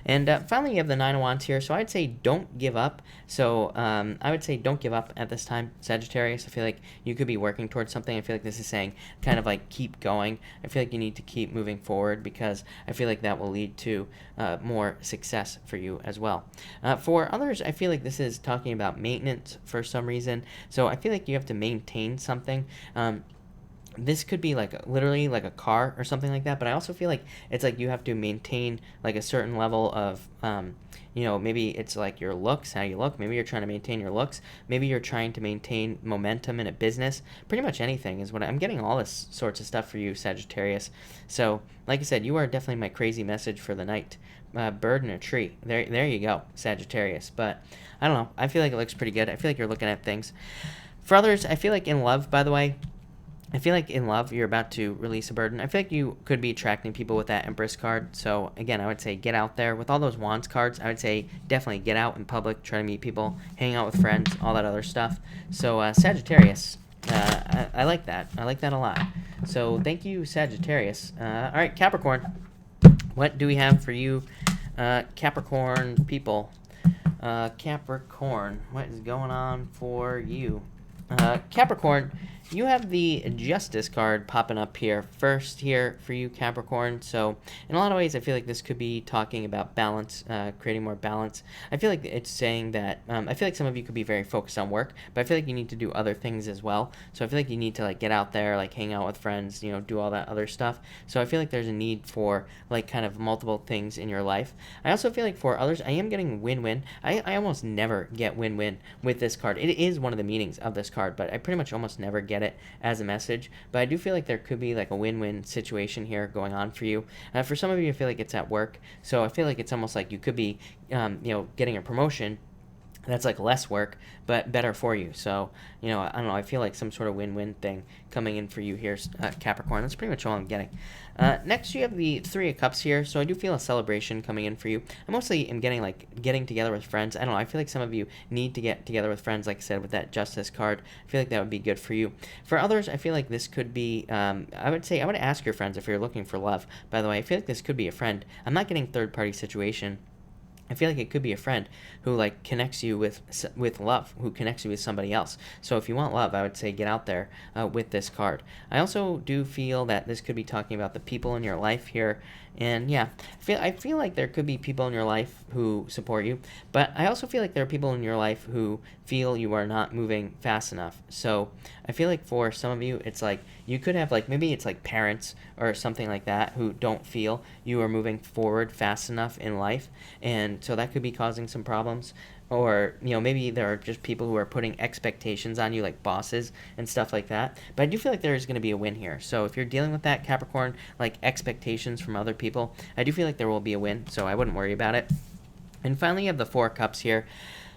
And finally, you have the Nine of Wands here. So I'd say don't give up. So I would say don't give up at this time, Sagittarius. I feel like you could be working towards something. I feel like this is saying kind of like keep going. I feel like you need to keep moving forward, because I feel like that will lead to more success for you as well. For others, I feel like this is talking about maintenance for some reason. So I feel like you have to maintain something. This could be like literally like a car or something like that, but I also feel like it's like you have to maintain like a certain level of maybe it's like your looks, how you look. Maybe you're trying to maintain your looks. Maybe you're trying to maintain momentum in a business. Pretty much anything is what I'm getting. All this sorts of stuff for you, Sagittarius. So like I said, you are definitely my crazy message for the night. Bird in a tree. There you go, Sagittarius. But I don't know, I feel like it looks pretty good. I feel like you're looking at things. For others, I feel like in love, by the way, I feel like in love, you're about to release a burden. I feel like you could be attracting people with that Empress card. So again, I would say get out there. With all those Wands cards, I would say definitely get out in public, try to meet people, hang out with friends, all that other stuff. So Sagittarius, I like that. I like that a lot. So thank you, Sagittarius. All right, Capricorn. What do we have for you, Capricorn people? Capricorn, what is going on for you? Capricorn, you have the Justice card popping up here first here for you, Capricorn. So in a lot of ways, I feel like this could be talking about balance, creating more balance. I feel like it's saying that I feel like some of you could be very focused on work, but I feel like you need to do other things as well. So I feel like you need to like get out there, like hang out with friends, do all that other stuff. So I feel like there's a need for like kind of multiple things in your life. I also feel like for others, I am getting win-win. I almost never get win-win with this card. It is one of the meanings of this card, but I pretty much almost never get it as a message. But I do feel like there could be like a win-win situation here going on for you. For some of you, I feel like it's at work. So I feel like it's almost like you could be, getting a promotion that's like less work, but better for you. So, I don't know, I feel like some sort of win-win thing coming in for you here, Capricorn. That's pretty much all I'm getting. Next, you have the Three of Cups here. So I do feel a celebration coming in for you. I mostly am getting like getting together with friends. I don't know, I feel like some of you need to get together with friends, like I said, with that Justice card. I feel like that would be good for you. For others, I feel like this could be, I would ask your friends if you're looking for love. By the way, I feel like this could be a friend. I'm not getting third-party situation. I feel like it could be a friend who like connects you with love, who connects you with somebody else. So if you want love, I would say get out there with this card. I also do feel that this could be talking about the people in your life here, and yeah, I feel like there could be people in your life who support you, but I also feel like there are people in your life who feel you are not moving fast enough. So I feel like for some of you, it's like you could have like maybe it's like parents or something like that who don't feel you are moving forward fast enough in life, and so that could be causing some problems. Or maybe there are just people who are putting expectations on you, like bosses and stuff like that. But I do feel like there is going to be a win here. So if you're dealing with that, Capricorn, like expectations from other people, I do feel like there will be a win, so I wouldn't worry about it. And finally, you have the Four of Cups here,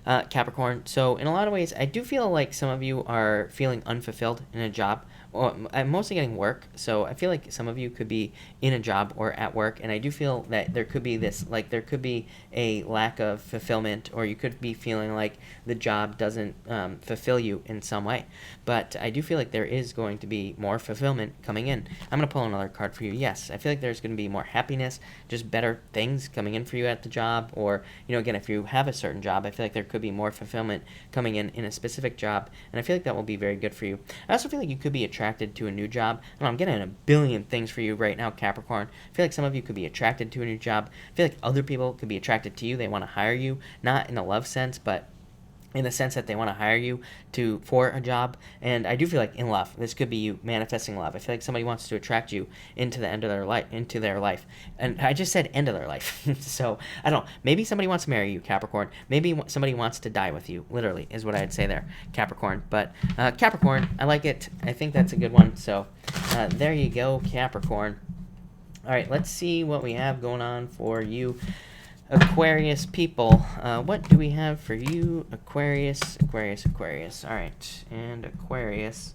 Capricorn. So in a lot of ways, I do feel like some of you are feeling unfulfilled in a job. Well, I'm mostly getting work, so I feel like some of you could be in a job or at work, and I do feel that there could be this, like there could be a lack of fulfillment, or you could be feeling like the job doesn't fulfill you in some way. But I do feel like there is going to be more fulfillment coming in. I'm going to pull another card for you. Yes, I feel like there's going to be more happiness, just better things coming in for you at the job, or, again, if you have a certain job, I feel like there could be more fulfillment coming in a specific job, and I feel like that will be very good for you. I also feel like you could be attracted to a new job. I'm getting a billion things for you right now, Capricorn. I feel like some of you could be attracted to a new job. I feel like other people could be attracted to you. They want to hire you, not in a love sense, but in the sense that they want to hire you for a job. And I do feel like in love, this could be you manifesting love. I feel like somebody wants to attract you into the end of their life, and I just said end of their life. So I don't know, maybe somebody wants to marry you, Capricorn. Maybe somebody wants to die with you, literally is what I'd say there, Capricorn. But Capricorn, I like it. I think that's a good one. So there you go, Capricorn. All right, let's see what we have going on for you, Aquarius people. What do we have for you, Aquarius? All right, and Aquarius.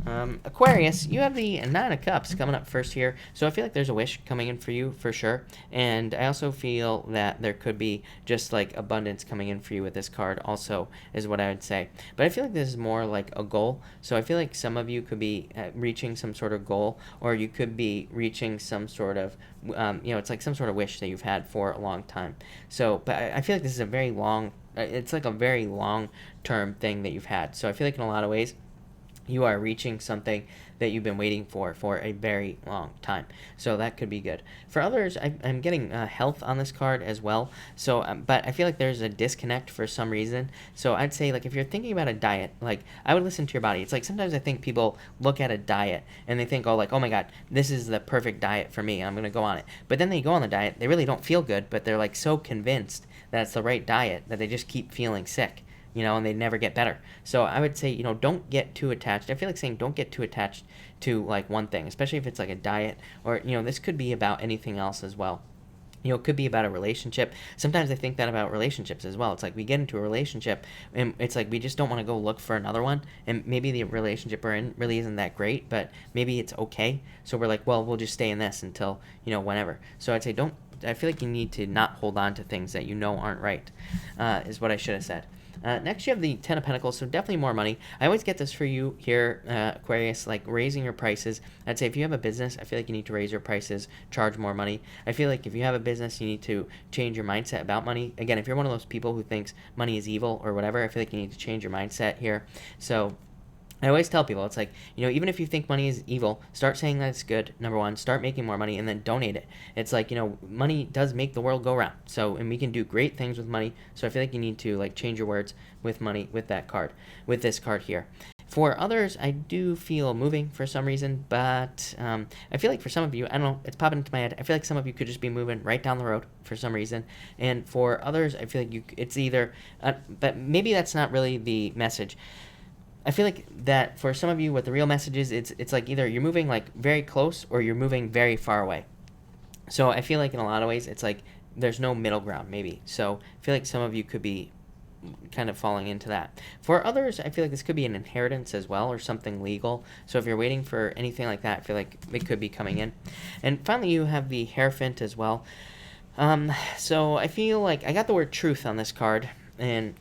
Aquarius, you have the Nine of Cups coming up first here, so I feel like there's a wish coming in for you for sure, and I also feel that there could be just like abundance coming in for you with this card also, is what I would say. But I feel like this is more like a goal, so I feel like some of you could be reaching some sort of goal, or you could be reaching some sort of, it's like some sort of wish that you've had for a long time. So, but I feel like this is a very long, it's like a very long-term thing that you've had, so I feel like in a lot of ways, you are reaching something that you've been waiting for a very long time. So that could be good. For others, I'm getting health on this card as well. So, but I feel like there's a disconnect for some reason. So I'd say, like, if you're thinking about a diet, like, I would listen to your body. It's like sometimes I think people look at a diet and they think, oh, like, oh my God, this is the perfect diet for me. I'm going to go on it. But then they go on the diet. They really don't feel good, but they're like so convinced that it's the right diet that they just keep feeling sick. And they never get better. So I would say, don't get too attached. I feel like saying don't get too attached to like one thing, especially if it's like a diet, or, this could be about anything else as well. It could be about a relationship. Sometimes I think that about relationships as well. It's like we get into a relationship and it's like we just don't want to go look for another one. And maybe the relationship we're in really isn't that great, but maybe it's okay. So we're like, well, we'll just stay in this until, whenever. So I'd say I feel like you need to not hold on to things that aren't right, is what I should have said. Next, you have the Ten of Pentacles, so definitely more money. I always get this for you here, Aquarius, like raising your prices. I'd say if you have a business, I feel like you need to raise your prices, charge more money. I feel like if you have a business, you need to change your mindset about money. Again, if you're one of those people who thinks money is evil or whatever, I feel like you need to change your mindset here. So I always tell people, it's like, even if you think money is evil, start saying that it's good, number one, start making more money, and then donate it. It's like, money does make the world go round, so, and we can do great things with money, so I feel like you need to, like, change your words with money with that card, with this card here. For others, I do feel moving for some reason, but I feel like for some of you, I don't know, it's popping into my head, I feel like some of you could just be moving right down the road for some reason, and for others, I feel like it's either, but maybe that's not really the message. I feel like that for some of you, what the real message is, it's like either you're moving like very close or you're moving very far away. So I feel like in a lot of ways, it's like there's no middle ground maybe. So I feel like some of you could be kind of falling into that. For others, I feel like this could be an inheritance as well or something legal. So if you're waiting for anything like that, I feel like it could be coming in. And finally, you have the Hierophant as well. So I feel like I got the word truth on this card, and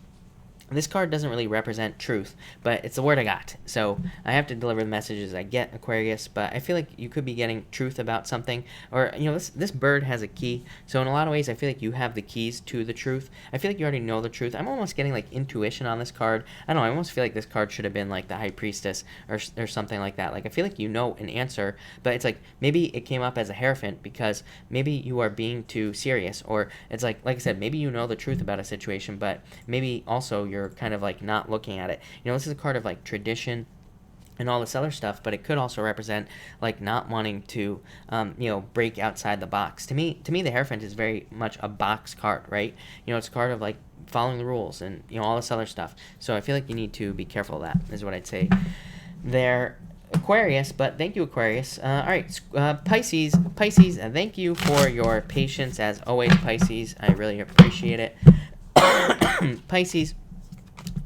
This card doesn't really represent truth, but it's the word I got. So I have to deliver the messages I get, Aquarius, but I feel like you could be getting truth about something. Or, this bird has a key. So in a lot of ways, I feel like you have the keys to the truth. I feel like you already know the truth. I'm almost getting like intuition on this card. I don't know, I almost feel like this card should have been like the High Priestess or something like that. Like I feel like you know an answer, but it's like maybe it came up as a Hierophant because maybe you are being too serious. Or it's like I said, maybe you know the truth about a situation, but maybe also you're kind of like not looking at it. This is a card of like tradition and all this other stuff, but it could also represent like not wanting to break outside the box. To me the Hierophant is very much a box card, right? It's a card of like following the rules and all this other stuff. So I feel like you need to be careful of that, is what I'd say there, Aquarius. But thank you, Aquarius. All right, Pisces, thank you for your patience as always, Pisces. I really appreciate it. Pisces,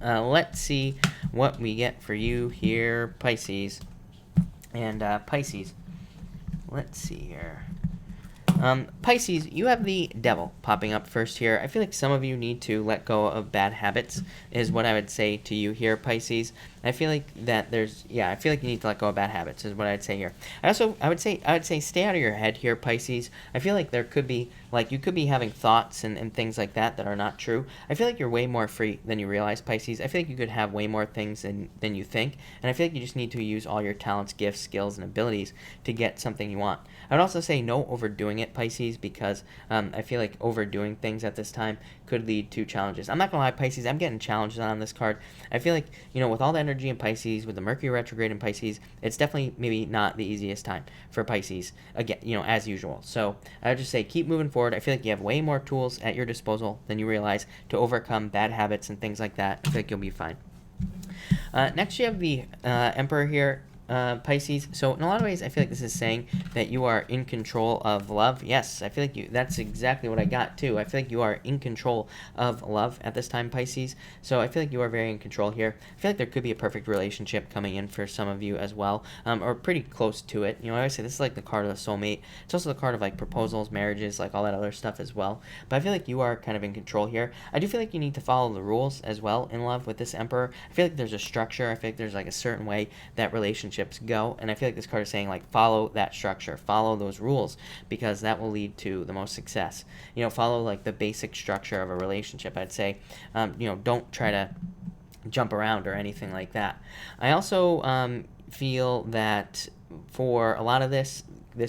let's see what we get for you here, Pisces. And Pisces, let's see here. Pisces, you have the Devil popping up first here. I feel like some of you need to let go of bad habits, is what I would say to you here, Pisces. I feel like that I feel like you need to let go of bad habits, is what I'd say here. I would say stay out of your head here, Pisces. I feel like there could be, like, you could be having thoughts and things like that are not true. I feel like you're way more free than you realize, Pisces. I feel like you could have way more things than you think, and I feel like you just need to use all your talents, gifts, skills, and abilities to get something you want. I would also say no overdoing it, Pisces, because I feel like overdoing things at this time could lead to challenges. I'm not gonna lie, Pisces, I'm getting challenges on this card. I feel like, with all the energy in Pisces, with the Mercury retrograde in Pisces, it's definitely maybe not the easiest time for Pisces, again, as usual. So I would just say keep moving forward. I feel like you have way more tools at your disposal than you realize to overcome bad habits and things like that. I feel like you'll be fine. Next, you have the Emperor here, Pisces. So in a lot of ways, I feel like this is saying that you are in control of love. Yes, I feel like that's exactly what I got too. I feel like you are in control of love at this time, Pisces. So I feel like you are very in control here. I feel like there could be a perfect relationship coming in for some of you as well, or pretty close to it. I always say this is like the card of the soulmate. It's also the card of like proposals, marriages, like all that other stuff as well. But I feel like you are kind of in control here. I do feel like you need to follow the rules as well in love with this Emperor. I feel like there's a structure. I feel like there's like a certain way that relationships go, and I feel like this card is saying like follow that structure, follow those rules, because that will lead to the most success. Follow like the basic structure of a relationship. I'd say don't try to jump around or anything like that. I also feel that for a lot of this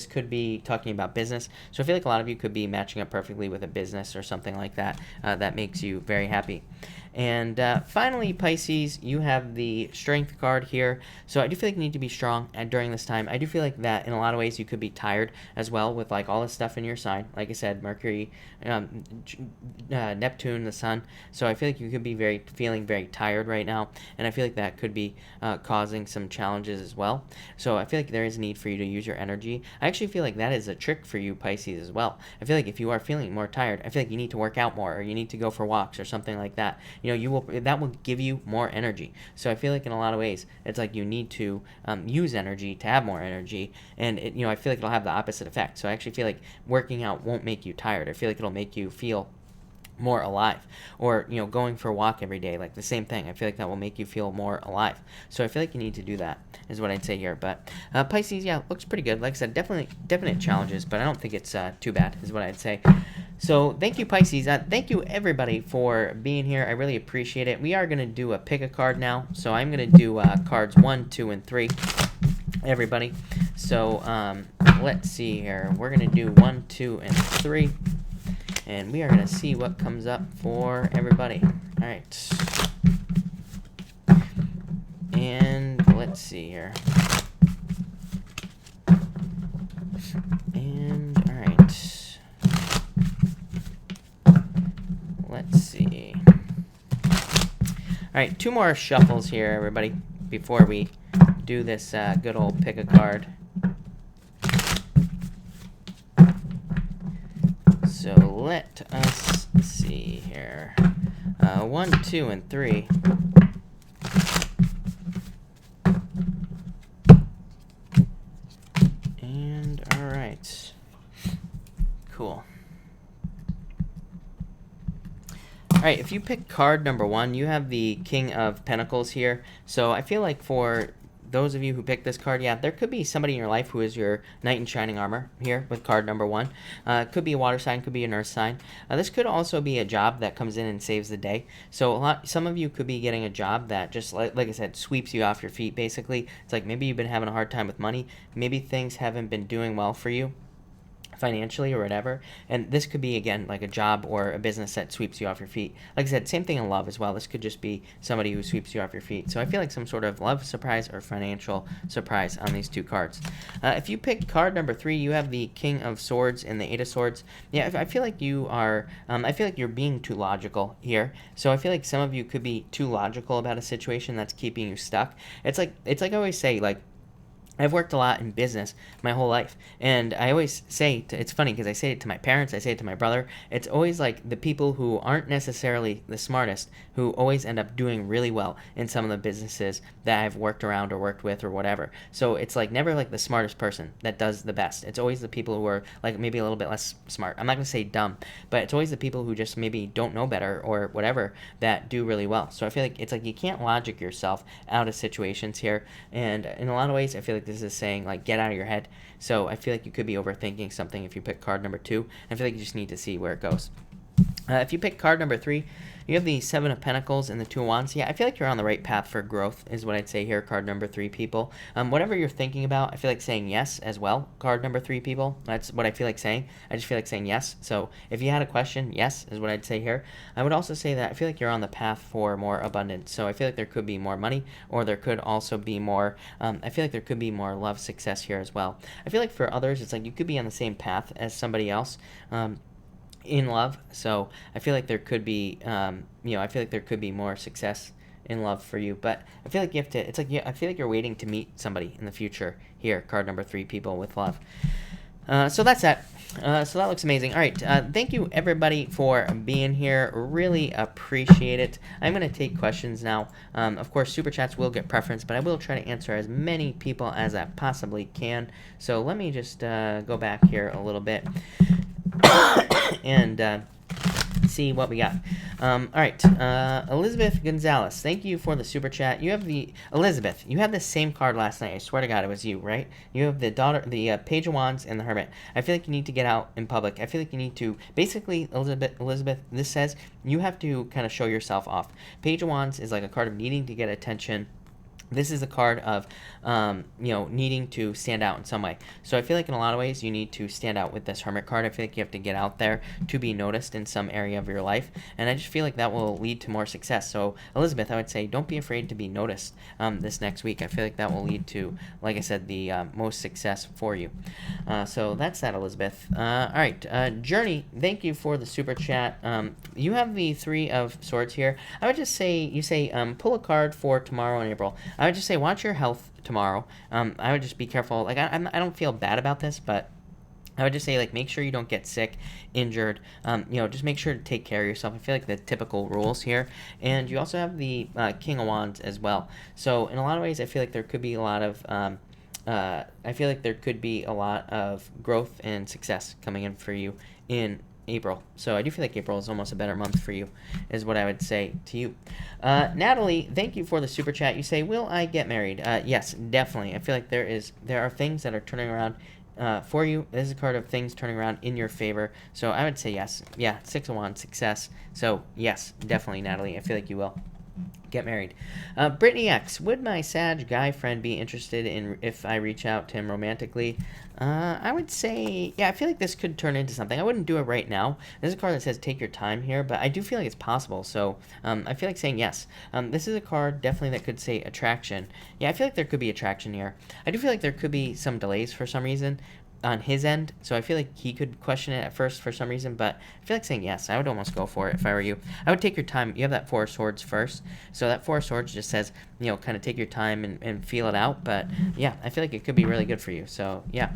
could be talking about business. So I feel like a lot of you could be matching up perfectly with a business or something like that that makes you very happy. And finally, Pisces, you have the Strength card here. So I do feel like you need to be strong during this time. I do feel like that in a lot of ways you could be tired as well with like all this stuff in your sign. Like I said, Mercury, Neptune, the Sun. So I feel like you could be feeling very tired right now. And I feel like that could be causing some challenges as well. So I feel like there is a need for you to use your energy. I actually feel like that is a trick for you, Pisces, as well. I feel like if you are feeling more tired, I feel like you need to work out more, or you need to go for walks or something like that. That will give you more energy. So I feel like in a lot of ways, it's like you need to use energy to have more energy, and I feel like it'll have the opposite effect. So I actually feel like working out won't make you tired. I feel like it'll make you feel more alive, or going for a walk every day, like the same thing. I feel like that will make you feel more alive. So I feel like you need to do that, is what I'd say here. But Pisces, yeah, looks pretty good. Like I said, definite challenges, but I don't think it's too bad, is what I'd say. So thank you, Pisces. Thank you everybody for being here. I really appreciate it. We are going to do a pick a card now. So I'm going to do cards 1, 2, and 3, everybody. So let's see here. We're going to do 1, 2, and 3. And we are going to see what comes up for everybody. All right. And let's see here. And all right. Let's see. All right, 2 more shuffles here, everybody, before we do this good old pick a card. So let us see here. 1, 2, and 3. And all right. Cool. All right, if you pick card number 1, you have the King of Pentacles here. So I feel like for those of you who picked this card, yeah, there could be somebody in your life who is your knight in shining armor here with card number 1. Could be a water sign, could be an earth sign. This could also be a job that comes in and saves the day. So some of you could be getting a job that just, like I said, sweeps you off your feet, basically. It's like maybe you've been having a hard time with money. Maybe things haven't been doing well for you financially or whatever, and this could be, again, like a job or a business that sweeps you off your feet. Like I said, same thing in love as well. This could just be somebody who sweeps you off your feet. So I feel like some sort of love surprise or financial surprise on these 2 cards. If you pick card number 3, you have the King of Swords and the 8 of Swords. Yeah, I feel like you are, I feel like you're being too logical here. So I feel like some of you could be too logical about a situation that's keeping you stuck. It's like I always say, like, I've worked a lot in business my whole life, and I always say, it's funny because I say it to my parents, I say it to my brother, it's always like the people who aren't necessarily the smartest who always end up doing really well in some of the businesses that I've worked around or worked with or whatever. So it's like never like the smartest person that does the best. It's always the people who are like maybe a little bit less smart. I'm not going to say dumb, but it's always the people who just maybe don't know better or whatever that do really well. So I feel like it's like you can't logic yourself out of situations here, and in a lot of ways I feel like this is saying, like, get out of your head. So I feel like you could be overthinking something if you pick card number 2. I feel like you just need to see where it goes. If you pick card number 3, you have the 7 of Pentacles and the 2 of Wands. Yeah, I feel like you're on the right path for growth is what I'd say here, card number 3, people. Whatever you're thinking about, I feel like saying yes as well, card number 3, people. That's what I feel like saying. I just feel like saying yes. So if you had a question, yes is what I'd say here. I would also say that I feel like you're on the path for more abundance. So I feel like there could be more money, or there could also be more, I feel like there could be more love success here as well. I feel like for others, it's like you could be on the same path as somebody else. In love, so I feel like there could be, I feel like there could be more success in love for you, but I feel like you have to, it's like, I feel like you're waiting to meet somebody in the future here, card number 3, people, with love. So that's that. So that looks amazing. All right, thank you everybody for being here. Really appreciate it. I'm going to take questions now. Of course, super chats will get preference, but I will try to answer as many people as I possibly can. So let me just go back here a little bit and see what we got. All right, Elizabeth Gonzalez, thank you for the super chat. You have the Elizabeth. You had the same card last night. I swear to God, it was you, right? You have the Page of Wands, and the Hermit. I feel like you need to get out in public. I feel like you need to basically, Elizabeth. This says you have to kind of show yourself off. Page of Wands is like a card of needing to get attention. This is a card of, needing to stand out in some way. So I feel like in a lot of ways you need to stand out with this Hermit card. I feel like you have to get out there to be noticed in some area of your life. And I just feel like that will lead to more success. So Elizabeth, I would say don't be afraid to be noticed this next week. I feel like that will lead to, like I said, the most success for you. So that's that, Elizabeth. All right, Journey, thank you for the super chat. You have the 3 of Swords here. I would just say, you say pull a card for tomorrow in April. I would just say watch your health tomorrow. I would just be careful. Like I don't feel bad about this, but I would just say, like, make sure you don't get sick, injured. Just make sure to take care of yourself. I feel like the typical rules here. And you also have the King of Wands as well. So in a lot of ways, I feel like there could be a lot of growth and success coming in for you in April. So I do feel like April is almost a better month for you, is what I would say to you. Natalie, thank you for the super chat. You say, will I get married? Yes, definitely. I feel like there are things that are turning around for you. This is a card of things turning around in your favor. So I would say yes. Yeah, 6 of Wands, success. So yes, definitely, Natalie. I feel like you will get married. Brittany X, would my Sag guy friend be interested in if I reach out to him romantically? I would say, yeah, I feel like this could turn into something. I wouldn't do it right now. This is a card that says take your time here, but I do feel like it's possible. So I feel like saying yes. This is a card definitely that could say attraction. Yeah, I feel like there could be attraction here. I do feel like there could be some delays for some reason on his end, so I feel like he could question it at first for some reason, but I feel like saying yes. I would almost go for it if I were you. I would take your time. You have that 4 of Swords first, so that 4 of Swords just says, kind of take your time and feel it out, but yeah, I feel like it could be really good for you, so yeah.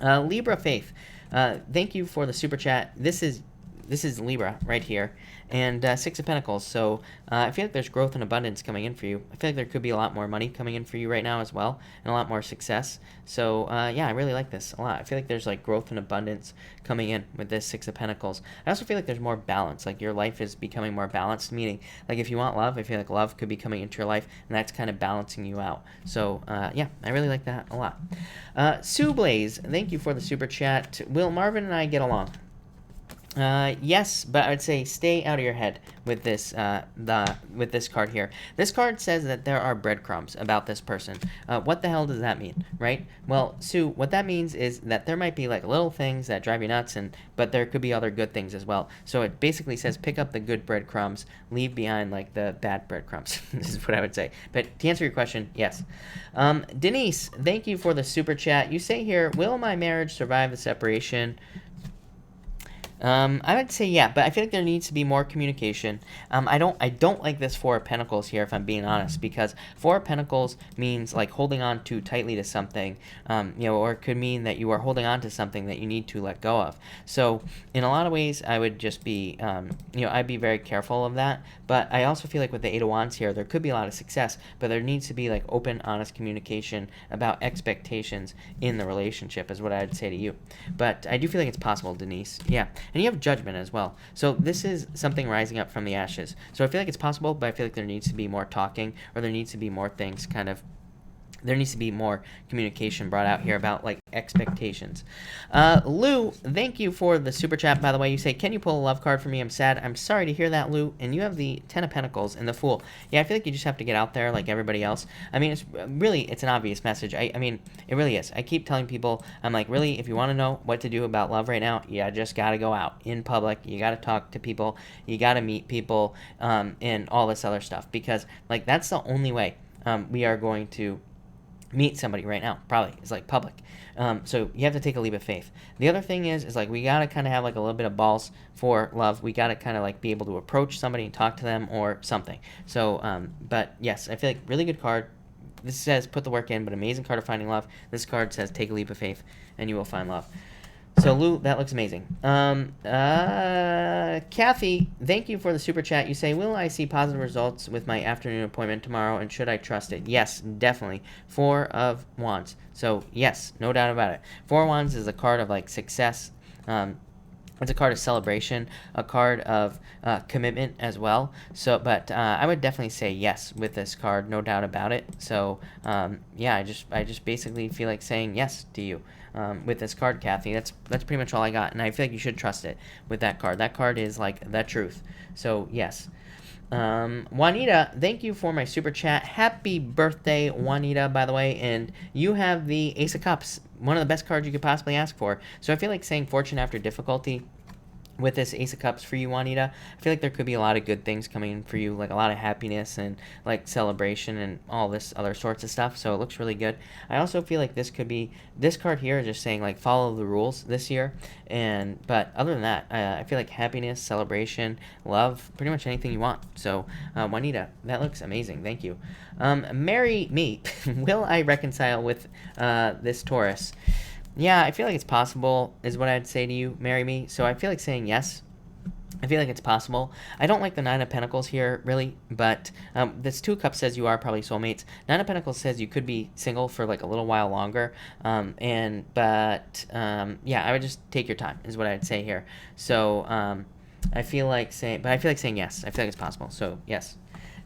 Libra Faith, thank you for the super chat. This is this is Libra right here, and Six of Pentacles. So I feel like there's growth and abundance coming in for you. I feel like there could be a lot more money coming in for you right now as well, and a lot more success. So yeah, I really like this a lot. I feel like there's like growth and abundance coming in with this Six of Pentacles. I also feel like there's more balance. Like your life is becoming more balanced, meaning like if you want love, I feel like love could be coming into your life, and that's kind of balancing you out. So yeah, I really like that a lot. Sue Blaze, thank you for the super chat. Will Marvin and I get along? Yes, but I would say stay out of your head with this with this card here. This card says that there are breadcrumbs about this person. What the hell does that mean, right? Well, Sue, what that means is that there might be like little things that drive you nuts, but there could be other good things as well. So it basically says pick up the good breadcrumbs, leave behind like the bad breadcrumbs. This is what I would say. But to answer your question, yes. Denise, thank you for the super chat. You say here, will my marriage survive the separation? I would say yeah, but I feel like there needs to be more communication. I don't like this Four of Pentacles here, if I'm being honest, because Four of Pentacles means like holding on too tightly to something, or it could mean that you are holding on to something that you need to let go of. So in a lot of ways, I would just be, I'd be very careful of that. But I also feel like with the Eight of Wands here, there could be a lot of success, but there needs to be like open, honest communication about expectations in the relationship, is what I'd say to you. But I do feel like it's possible, Denise. Yeah. And you have Judgment as well. So this is something rising up from the ashes. So I feel like it's possible, but I feel like there needs to be more talking, or there needs to be more things there needs to be more communication brought out here about like expectations. Lou, thank you for the super chat, by the way. You say, can you pull a love card for me? I'm sad. I'm sorry to hear that, Lou. And you have the Ten of Pentacles and the Fool. Yeah, I feel like you just have to get out there like everybody else. I mean, it's an obvious message. I mean, it really is. I keep telling people, I'm like, really, if you want to know what to do about love right now, you just got to go out in public. You got to talk to people. You got to meet people, and all this other stuff, because like that's the only way we are going to meet somebody right now, probably, is like public. So you have to take a leap of faith. The other thing is like we gotta kind of have like a little bit of balls for love. We gotta kind of like be able to approach somebody and talk to them or something. So but yes, I feel like really good card. This says put the work in, but amazing card of finding love. This card says take a leap of faith and you will find love. So Lou, that looks amazing. Kathy, thank you for the super chat. You say, will I see positive results with my afternoon appointment tomorrow, and should I trust it? Yes, definitely. Four of Wands. So yes, no doubt about it. Four of Wands is a card of like success. It's a card of celebration, a card of commitment as well. So, but I would definitely say yes with this card, no doubt about it. So, yeah, I just basically feel like saying yes to you with this card, Kathy. That's pretty much all I got, and I feel like you should trust it with that card. That card is like the truth. So, yes. Juanita, thank you for my super chat. Happy birthday, Juanita, by the way. And you have the Ace of Cups, one of the best cards you could possibly ask for. So I feel like saying fortune after difficulty with this Ace of Cups for you, Juanita, I feel like there could be a lot of good things coming in for you, like a lot of happiness and like celebration and all this other sorts of stuff. So it looks really good. I also feel like this card here is just saying like follow the rules this year. But other than that, I feel like happiness, celebration, love, pretty much anything you want. So Juanita, that looks amazing. Thank you. Marry me. Will I reconcile with this Taurus? Yeah, I feel like it's possible, is what I'd say to you, marry me. So I feel like saying yes. I feel like it's possible. I don't like the Nine of Pentacles here, really, but this Two of Cups says you are probably soulmates. Nine of Pentacles says you could be single for like a little while longer, yeah, I would just take your time, is what I'd say here. So I feel like saying yes. I feel like it's possible. So yes,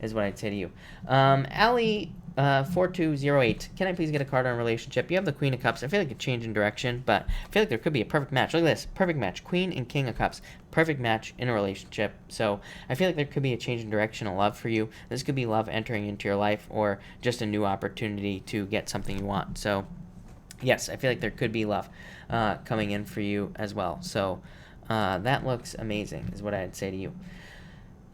is what I'd say to you. Allie. 4208. Can I please get a card on relationship? You have the Queen of Cups. I feel like a change in direction, but I feel like there could be a perfect match. Look at this. Perfect match. Queen and King of Cups. Perfect match in a relationship. So I feel like there could be a change in direction of love for you. This could be love entering into your life or just a new opportunity to get something you want. So yes, I feel like there could be love coming in for you as well. So that looks amazing, is what I'd say to you.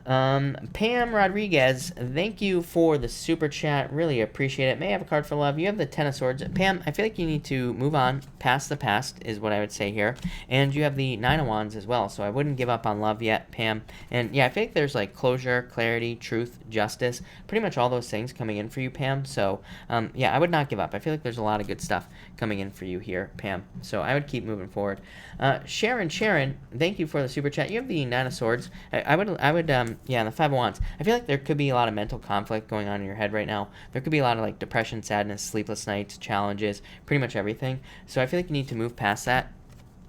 Pam Rodriguez, thank you for the super chat. Really appreciate it. May I have a card for love? You have the Ten of Swords. Pam, I feel like you need to move on past the past is what I would say here. And you have the Nine of Wands as well. So I wouldn't give up on love yet, Pam. And yeah, I feel like there's like closure, clarity, truth, justice, pretty much all those things coming in for you, Pam. So yeah, I would not give up. I feel like there's a lot of good stuff coming in for you here, Pam. So I would keep moving forward. Sharon, thank you for the super chat. You have the Nine of Swords. I would yeah, and the Five of Wands. I feel like there could be a lot of mental conflict going on in your head right now. There could be a lot of like depression, sadness, sleepless nights, challenges, pretty much everything. So I feel like you need to move past that,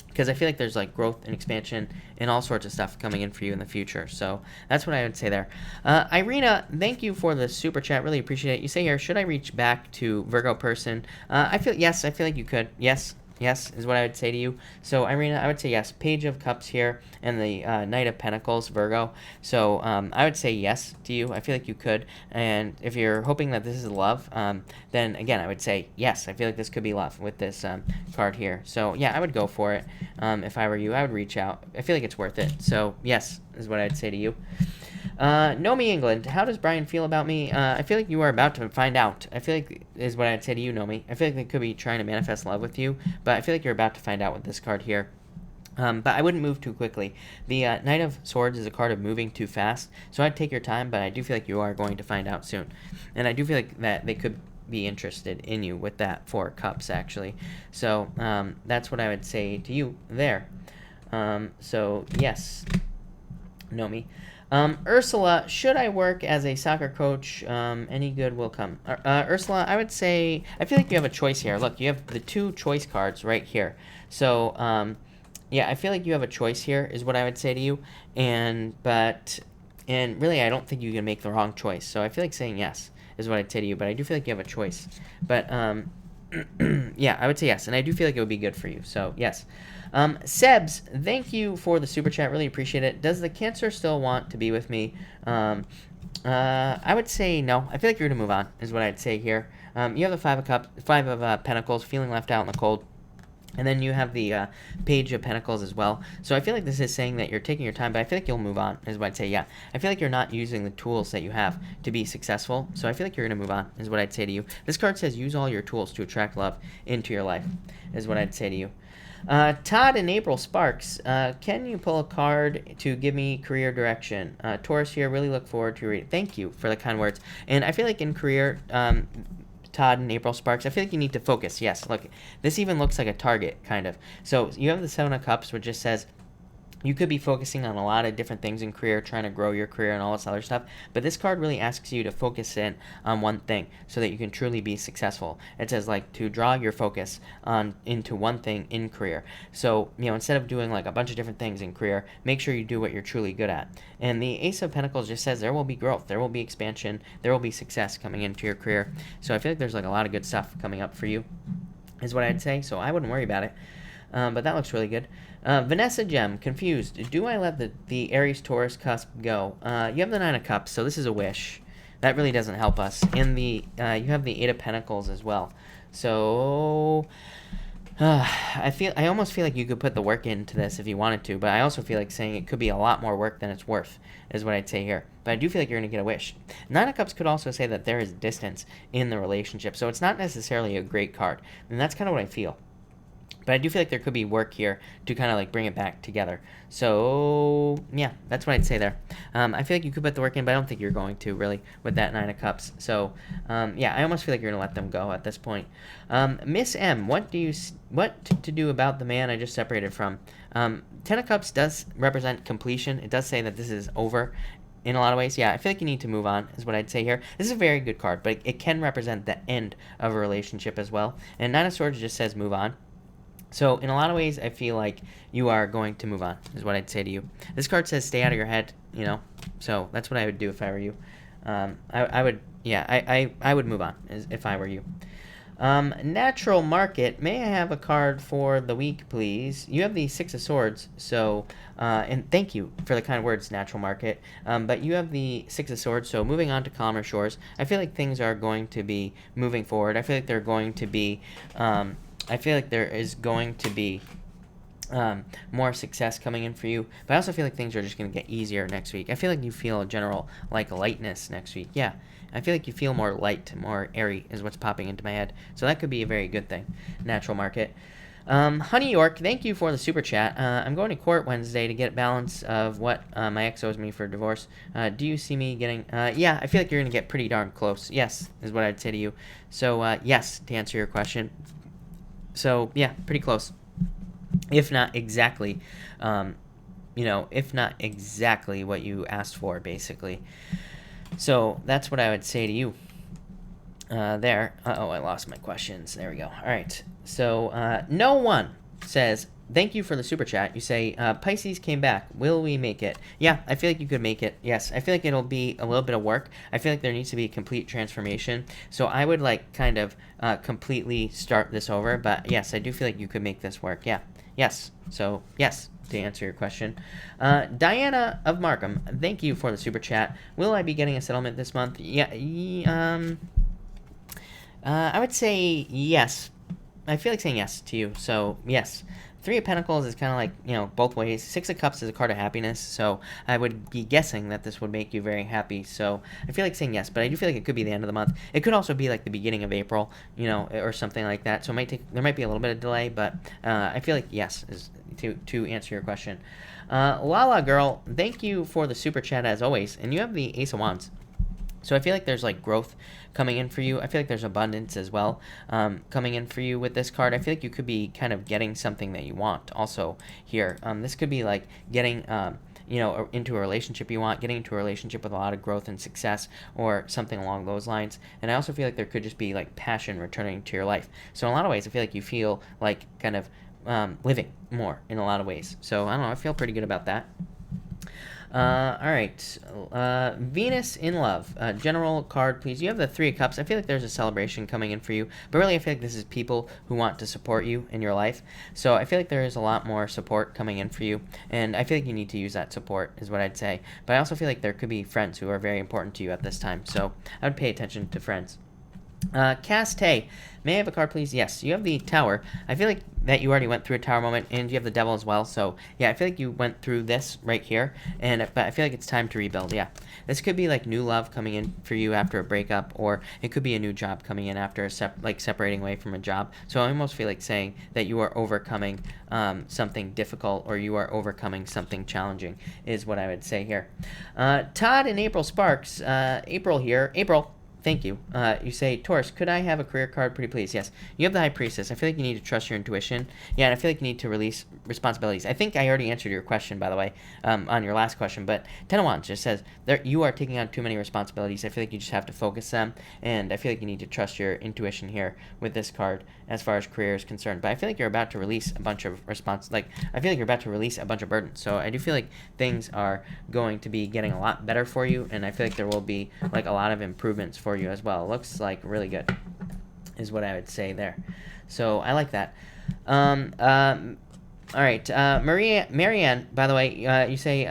because I feel like there's like growth and expansion and all sorts of stuff coming in for you in the future. So that's what I would say there. Irina, thank you for the super chat. Really appreciate it. You say here, should I reach back to Virgo person? I feel like you could. Yes, is what I would say to you. So, Irina, I would say yes. Page of Cups here and the Knight of Pentacles, Virgo. So, I would say yes to you. I feel like you could. And if you're hoping that this is love, then again, I would say yes. I feel like this could be love with this card here. So, yeah, I would go for it. If I were you, I would reach out. I feel like it's worth it. So, yes, is what I'd say to you. Nomi England, how does Brian feel about me? I feel like you are about to find out. I feel like is what I'd say to you, Nomi. I feel like they could be trying to manifest love with you, but I feel like you're about to find out with this card here. But I wouldn't move too quickly. The Knight of Swords is a card of moving too fast, so I'd take your time, but I do feel like you are going to find out soon. And I do feel like that they could be interested in you with that Four of Cups, actually. So that's what I would say to you there. So, yes, Nomi. Ursula, should I work as a soccer coach? Any good will come. Ursula, I would say, I feel like you have a choice here. Look, you have the two choice cards right here. So, yeah, I feel like you have a choice here is what I would say to you. And really, I don't think you can make the wrong choice. So I feel like saying yes is what I'd say to you. But I do feel like you have a choice. But, yeah, I would say yes. And I do feel like it would be good for you. So, yes. Sebs, thank you for the super chat. Really appreciate it. Does the Cancer still want to be with me? I would say no. I feel like you're going to move on, is what I'd say here. You have the Five of Pentacles, feeling left out in the cold. And then you have the Page of Pentacles as well. So I feel like this is saying that you're taking your time, but I feel like you'll move on, is what I'd say. Yeah, I feel like you're not using the tools that you have to be successful. So I feel like you're going to move on, is what I'd say to you. This card says use all your tools to attract love into your life, is what I'd say to you. Todd and April Sparks, can you pull a card to give me career direction? Taurus here, really look forward to reading. Thank you for the kind words. And I feel like in career, Todd and April Sparks, I feel like you need to focus. Yes, look, this even looks like a target, kind of. So you have the Seven of Cups, which just says you could be focusing on a lot of different things in career, trying to grow your career and all this other stuff. But this card really asks you to focus in on one thing so that you can truly be successful. It says like to draw your focus into one thing in career. So, instead of doing like a bunch of different things in career, make sure you do what you're truly good at. And the Ace of Pentacles just says there will be growth, there will be expansion, there will be success coming into your career. So I feel like there's like a lot of good stuff coming up for you, is what I'd say. So I wouldn't worry about it. But that looks really good. Vanessa Gem, confused. Do I let the Aries Taurus cusp go? You have the Nine of Cups, so this is a wish. That really doesn't help us. And you have the Eight of Pentacles as well. So I almost feel like you could put the work into this if you wanted to, but I also feel like saying it could be a lot more work than it's worth, is what I'd say here. But I do feel like you're going to get a wish. Nine of Cups could also say that there is distance in the relationship, so it's not necessarily a great card. And that's kind of what I feel. But I do feel like there could be work here to kind of like bring it back together. So, yeah, that's what I'd say there. I feel like you could put the work in, but I don't think you're going to, really, with that Nine of Cups. So, yeah, I almost feel like you're going to let them go at this point. Miss M, what to do about the man I just separated from? Ten of Cups does represent completion. It does say that this is over in a lot of ways. Yeah, I feel like you need to move on, is what I'd say here. This is a very good card, but it can represent the end of a relationship as well. And Nine of Swords just says move on. So, in a lot of ways, I feel like you are going to move on, is what I'd say to you. This card says stay out of your head, so that's what I would do if I were you. I would move on if I were you. Natural Market, may I have a card for the week, please? You have the Six of Swords, so, and thank you for the kind words, Natural Market, but you have the Six of Swords, so moving on to calmer shores. I feel like things are going to be moving forward. I feel like they're going to be, I feel like there is going to be more success coming in for you. But I also feel like things are just going to get easier next week. I feel like you feel a general, like, lightness next week. Yeah, I feel like you feel more light, more airy is what's popping into my head. So that could be a very good thing. Natural market. Honey York, thank you for the super chat. I'm going to court Wednesday to get balance of what my ex owes me for divorce. Do you see me getting... yeah, I feel like you're going to get pretty darn close. Yes, is what I'd say to you. So, yes, to answer your question. So, yeah, pretty close. If not exactly, if not exactly what you asked for, basically. So, that's what I would say to you. There. Uh-oh, I lost my questions. There we go. All right. So, no one says, thank you for the super chat. You say, Pisces came back. Will we make it? Yeah, I feel like you could make it. Yes, I feel like it'll be a little bit of work. I feel like there needs to be a complete transformation. So I would, like, kind of completely start this over. But, yes, I do feel like you could make this work. Yeah. Yes. So, yes, to answer your question. Diana of Markham, thank you for the super chat. Will I be getting a settlement this month? Yeah, I would say yes. I feel like saying yes to you, so yes. Three of Pentacles is kind of like, both ways. Six of Cups is a card of happiness, so I would be guessing that this would make you very happy. So I feel like saying yes, but I do feel like it could be the end of the month. It could also be like the beginning of April, or something like that. So there might be a little bit of delay, but I feel like yes is to answer your question. Lala Girl, thank you for the super chat as always, and you have the Ace of Wands. So I feel like there's, like, growth coming in for you. I feel like there's abundance as well coming in for you with this card. I feel like you could be kind of getting something that you want also here. This could be, like, getting, into a relationship you want, getting into a relationship with a lot of growth and success or something along those lines. And I also feel like there could just be, like, passion returning to your life. So in a lot of ways, I feel like you feel like kind of living more in a lot of ways. So I don't know. I feel pretty good about that. All right. Venus in Love. General card, please. You have the Three of Cups. I feel like there's a celebration coming in for you, but really I feel like this is people who want to support you in your life. So I feel like there is a lot more support coming in for you, and I feel like you need to use that support is what I'd say. But I also feel like there could be friends who are very important to you at this time, so I would pay attention to friends. Castay, may I have a card, please? Yes, you have the Tower. I feel like that you already went through a Tower moment, and you have the Devil as well. So, yeah, I feel like you went through this right here, but I feel like it's time to rebuild, yeah. This could be, like, new love coming in for you after a breakup, or it could be a new job coming in after separating away from a job. So I almost feel like saying that you are overcoming something difficult, or you are overcoming something challenging is what I would say here. Todd and April Sparks, April here. April. Thank you. You say, Taurus, could I have a career card, pretty please? Yes. You have the High Priestess. I feel like you need to trust your intuition. Yeah, and I feel like you need to release responsibilities. I think I already answered your question, by the way, on your last question, but Ten of Wands just says you are taking on too many responsibilities. I feel like you just have to focus them, and I feel like you need to trust your intuition here with this card as far as career is concerned. But I feel like you're about to release a bunch of I feel like you're about to release a bunch of burdens. So I do feel like things are going to be getting a lot better for you, and I feel like there will be, like, a lot of improvements for you as well. It looks like really good is what I would say there. So I like that. All right. Marianne, by the way, you say,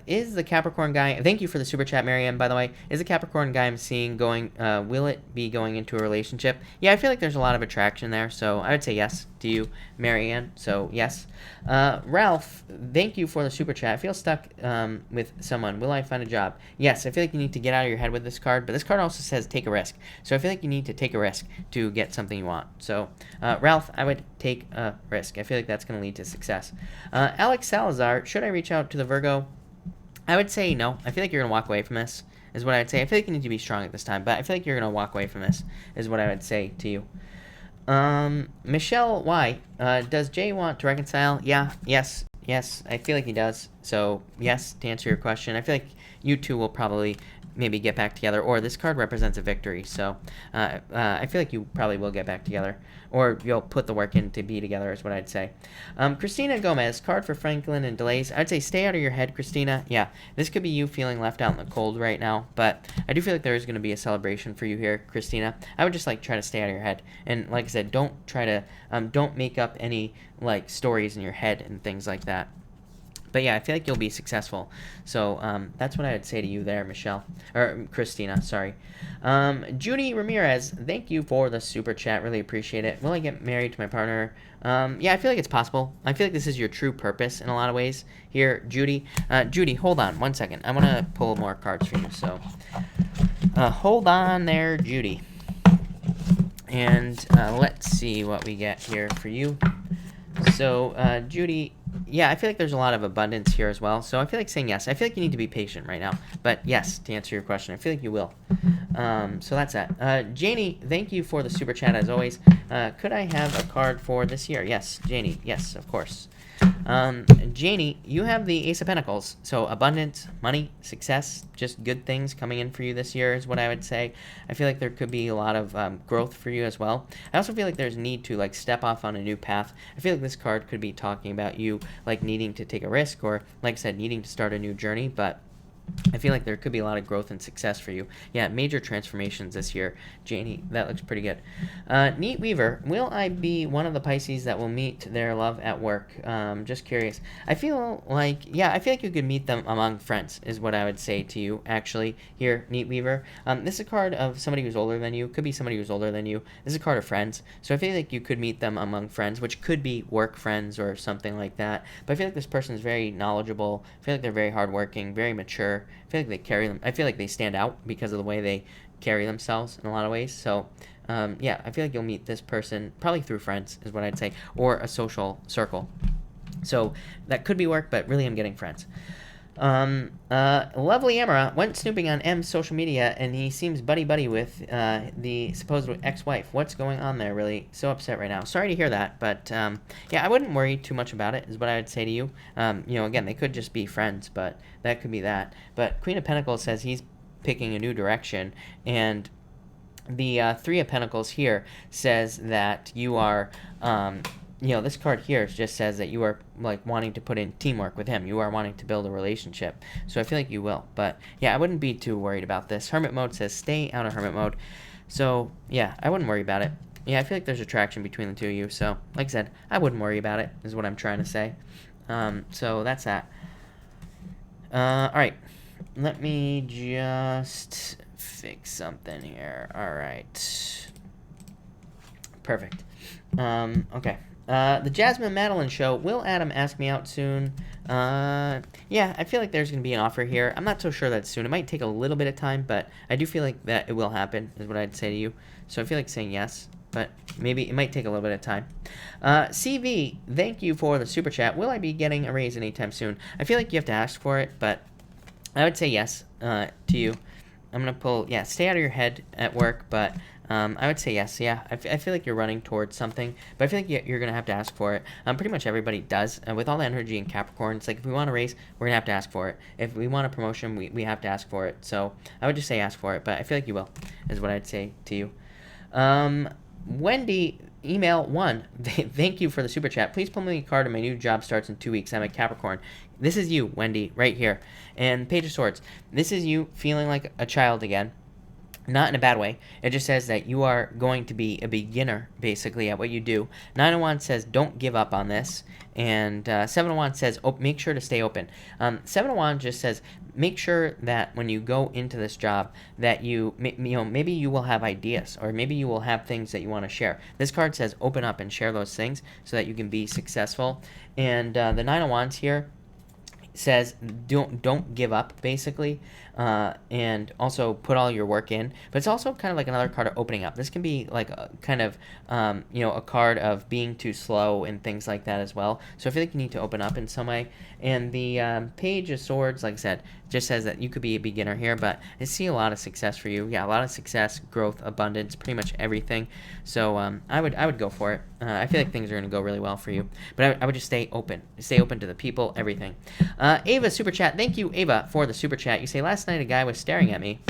is the Capricorn guy, thank you for the super chat, Marianne, by the way, is the Capricorn guy I'm seeing will it be going into a relationship? Yeah, I feel like there's a lot of attraction there, so I would say yes to you, Marianne, so yes. Ralph, thank you for the super chat. I feel stuck with someone. Will I find a job? Yes, I feel like you need to get out of your head with this card, but this card also says take a risk. So I feel like you need to take a risk to get something you want. So, Ralph, I would take a risk. I feel like that's going to lead to success. Alex Salazar, should I reach out to the Virgo? I would say no. I feel like you're going to walk away from this, is what I'd say. I feel like you need to be strong at this time, but I feel like you're going to walk away from this, is what I would say to you. Michelle Y, does Jay want to reconcile? Yeah, yes, I feel like he does. So, yes, to answer your question, I feel like you two will probably maybe get back together, or this card represents a victory, so I feel like you probably will get back together, or you'll put the work in to be together is what I'd say. Christina Gomez, card for Franklin and delays. I'd say stay out of your head, Christina. Yeah, this could be you feeling left out in the cold right now, but I do feel like there is going to be a celebration for you here, Christina. I would just try to stay out of your head, and like I said, don't try to don't make up any stories in your head and things like that. But yeah, I feel like you'll be successful. So that's what I would say to you there, Michelle. Or Christina, sorry. Judy Ramirez, thank you for the super chat. Really appreciate it. Will I get married to my partner? Yeah, I feel like it's possible. I feel like this is your true purpose in a lot of ways here, Judy. Judy, hold on one second. I want to pull more cards for you. So hold on there, Judy. And let's see what we get here for you. So, Judy, yeah, I feel like there's a lot of abundance here as well. So I feel like saying yes. I feel like you need to be patient right now. But yes, to answer your question, I feel like you will. So that's that. Janie, thank you for the super chat as always. Could I have a card for this year? Yes, Janie. Yes, of course. Janie, you have the Ace of Pentacles. So abundance, money, success, just good things coming in for you this year is what I would say. I feel like there could be a lot of growth for you as well. I also feel like there's need to like step off on a new path. I feel like this card could be talking about you like needing to take a risk or, like I said, needing to start a new journey, but I feel like there could be a lot of growth and success for you. Yeah, major transformations this year. Janie, that looks pretty good. Neat Weaver, will I be one of the Pisces that will meet their love at work? Just curious. I feel like you could meet them among friends is what I would say to you, actually, here, Neat Weaver. This is a card of somebody who's older than you. Could be somebody who's older than you. This is a card of friends. So I feel like you could meet them among friends, which could be work friends or something like that. But I feel like this person is very knowledgeable. I feel like they're very hardworking, very mature. I feel like they carry them. I feel like they stand out because of the way they carry themselves in a lot of ways. So, yeah, I feel like you'll meet this person probably through friends is what I'd say, or a social circle. So that could be work, but really I'm getting friends. Lovely Amara went snooping on M's social media, and he seems buddy-buddy with the supposed ex-wife. What's going on there? Really so upset right now. Sorry to hear that, but yeah, I wouldn't worry too much about it is what I would say to you. You know, again, they could just be friends, but that could be that. But Queen of Pentacles says he's picking a new direction, and the Three of Pentacles here says that you are you know, this card here just says that you are like wanting to put in teamwork with him. You are wanting to build a relationship. So I feel like you will. But yeah, I wouldn't be too worried about this. Hermit mode says stay out of hermit mode. So yeah, I wouldn't worry about it. Yeah, I feel like there's attraction between the two of you. So like I said, I wouldn't worry about it is what I'm trying to say. So that's that. All right. Let me just fix something here. All right. Perfect. Okay. The Jasmine Madeline show. Will Adam ask me out soon? Yeah, I feel like there's going to be an offer here. I'm not so sure that's soon. It might take a little bit of time, but I do feel like that it will happen, is what I'd say to you. So I feel like saying yes, but maybe it might take a little bit of time. CV, thank you for the super chat. Will I be getting a raise anytime soon? I feel like you have to ask for it, but I would say yes to you. I'm going to pull, yeah, stay out of your head at work, but I would say yes. Yeah, I feel like you're running towards something, but I feel like you're going to have to ask for it. Pretty much everybody does. With all the energy in Capricorn, it's like if we want a raise, we're going to have to ask for it. If we want a promotion, we have to ask for it. So I would just say ask for it, but I feel like you will, is what I'd say to you. Wendy, email 1. Thank you for the super chat. Please pull me a card and my new job starts in 2 weeks. I'm a Capricorn. This is you, Wendy, right here. And Page of Swords. This is you feeling like a child again. Not in a bad way. It just says that you are going to be a beginner, basically, at what you do. 9 of Wands says, don't give up on this. And 7 of Wands says, make sure to stay open. 7 of Wands just says, make sure that when you go into this job, that you know, maybe you will have ideas, or maybe you will have things that you want to share. This card says, open up and share those things so that you can be successful. And the 9 of Wands here says don't give up, basically, and also put all your work in. But it's also kind of like another card of opening up. This can be like a kind of you know, a card of being too slow and things like that as well. So I feel like you need to open up in some way. And the Page of Swords, like I said, just says that you could be a beginner here, but I see a lot of success for you. Yeah, a lot of success, growth, abundance, pretty much everything. So I would go for it. I feel like things are going to go really well for you. But I would just stay open to the people, everything. Ava, super chat. Thank you, Ava, for the super chat. You say, last night a guy was staring at me,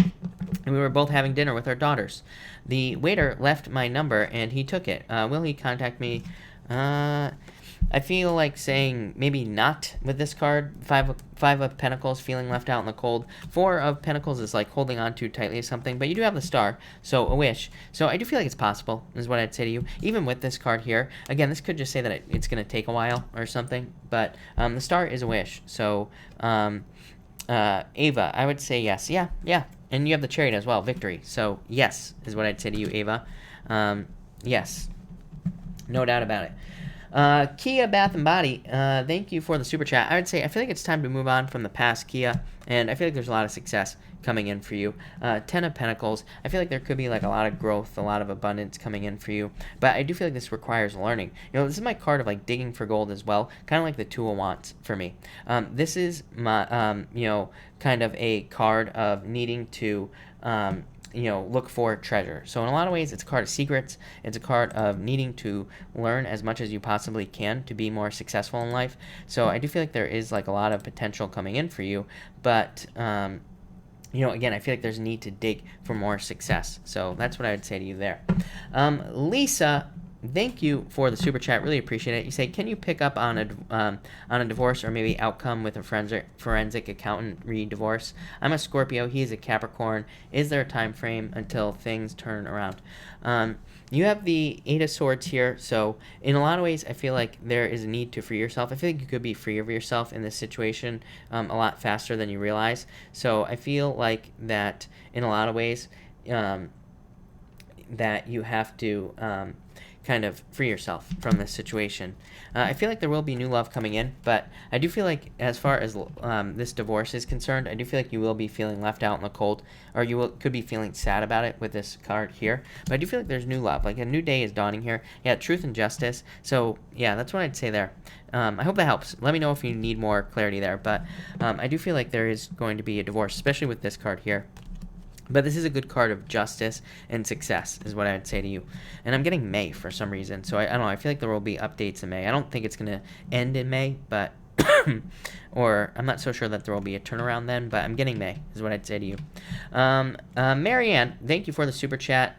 and we were both having dinner with our daughters. The waiter left my number, and he took it. Will he contact me? I feel like saying maybe not with this card. Five of Pentacles, feeling left out in the cold. Four of Pentacles is like holding on too tightly to something, but you do have the Star, so a wish. So I do feel like it's possible, is what I'd say to you. Even with this card here, again, this could just say that it's going to take a while or something, but the Star is a wish. So Ava, I would say yes. Yeah. And you have the Chariot as well, victory. So yes, is what I'd say to you, Ava. Yes, no doubt about it. Kia Bath and Body, thank you for the super chat. I would say I feel like it's time to move on from the past, Kia, and I feel like there's a lot of success coming in for you. 10 of Pentacles, I feel like there could be like a lot of growth, a lot of abundance coming in for you, but I do feel like this requires learning. This is my card of like digging for gold as well, kind of like the Two of Wands for me. This is my, kind of a card of needing to, look for treasure. So in a lot of ways, it's a card of secrets. It's a card of needing to learn as much as you possibly can to be more successful in life. So I do feel like there is like a lot of potential coming in for you, but again, I feel like there's a need to dig for more success. So that's what I would say to you there. Lisa, thank you for the super chat. Really appreciate it. You say, can you pick up on a divorce or maybe outcome with a forensic accountant re-divorce? I'm a Scorpio. He's a Capricorn. Is there a time frame until things turn around? You have the Eight of Swords here. So in a lot of ways, I feel like there is a need to free yourself. I feel like you could be free of yourself in this situation a lot faster than you realize. So I feel like that in a lot of ways that you have to kind of free yourself from this situation. I feel like there will be new love coming in, but I do feel like as far as this divorce is concerned, I do feel like you will be feeling left out in the cold, or could be feeling sad about it with this card here. But I do feel like there's new love, like a new day is dawning here. Yeah, truth and justice. So yeah, that's what I'd say there. I hope that helps. Let me know if you need more clarity there, but I do feel like there is going to be a divorce, especially with this card here. But this is a good card of justice and success, is what I would say to you. And I'm getting May for some reason. So I don't know. I feel like there will be updates in May. I don't think it's going to end in May, but or I'm not so sure that there will be a turnaround then, but I'm getting May, is what I'd say to you. Marianne, thank you for the super chat.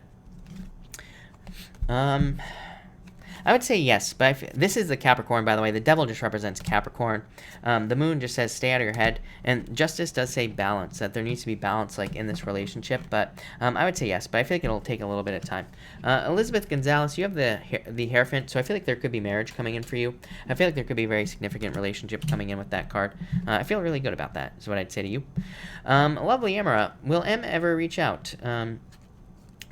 I would say yes, but this is the Capricorn, by the way. The devil just represents Capricorn. The moon just says stay out of your head. And justice does say balance, that there needs to be balance like in this relationship. But I would say yes, but I feel like it'll take a little bit of time. Elizabeth Gonzalez, you have the Hierophant, so I feel like there could be marriage coming in for you. I feel like there could be a very significant relationship coming in with that card. I feel really good about that, is what I'd say to you. Lovely Amara, will M ever reach out?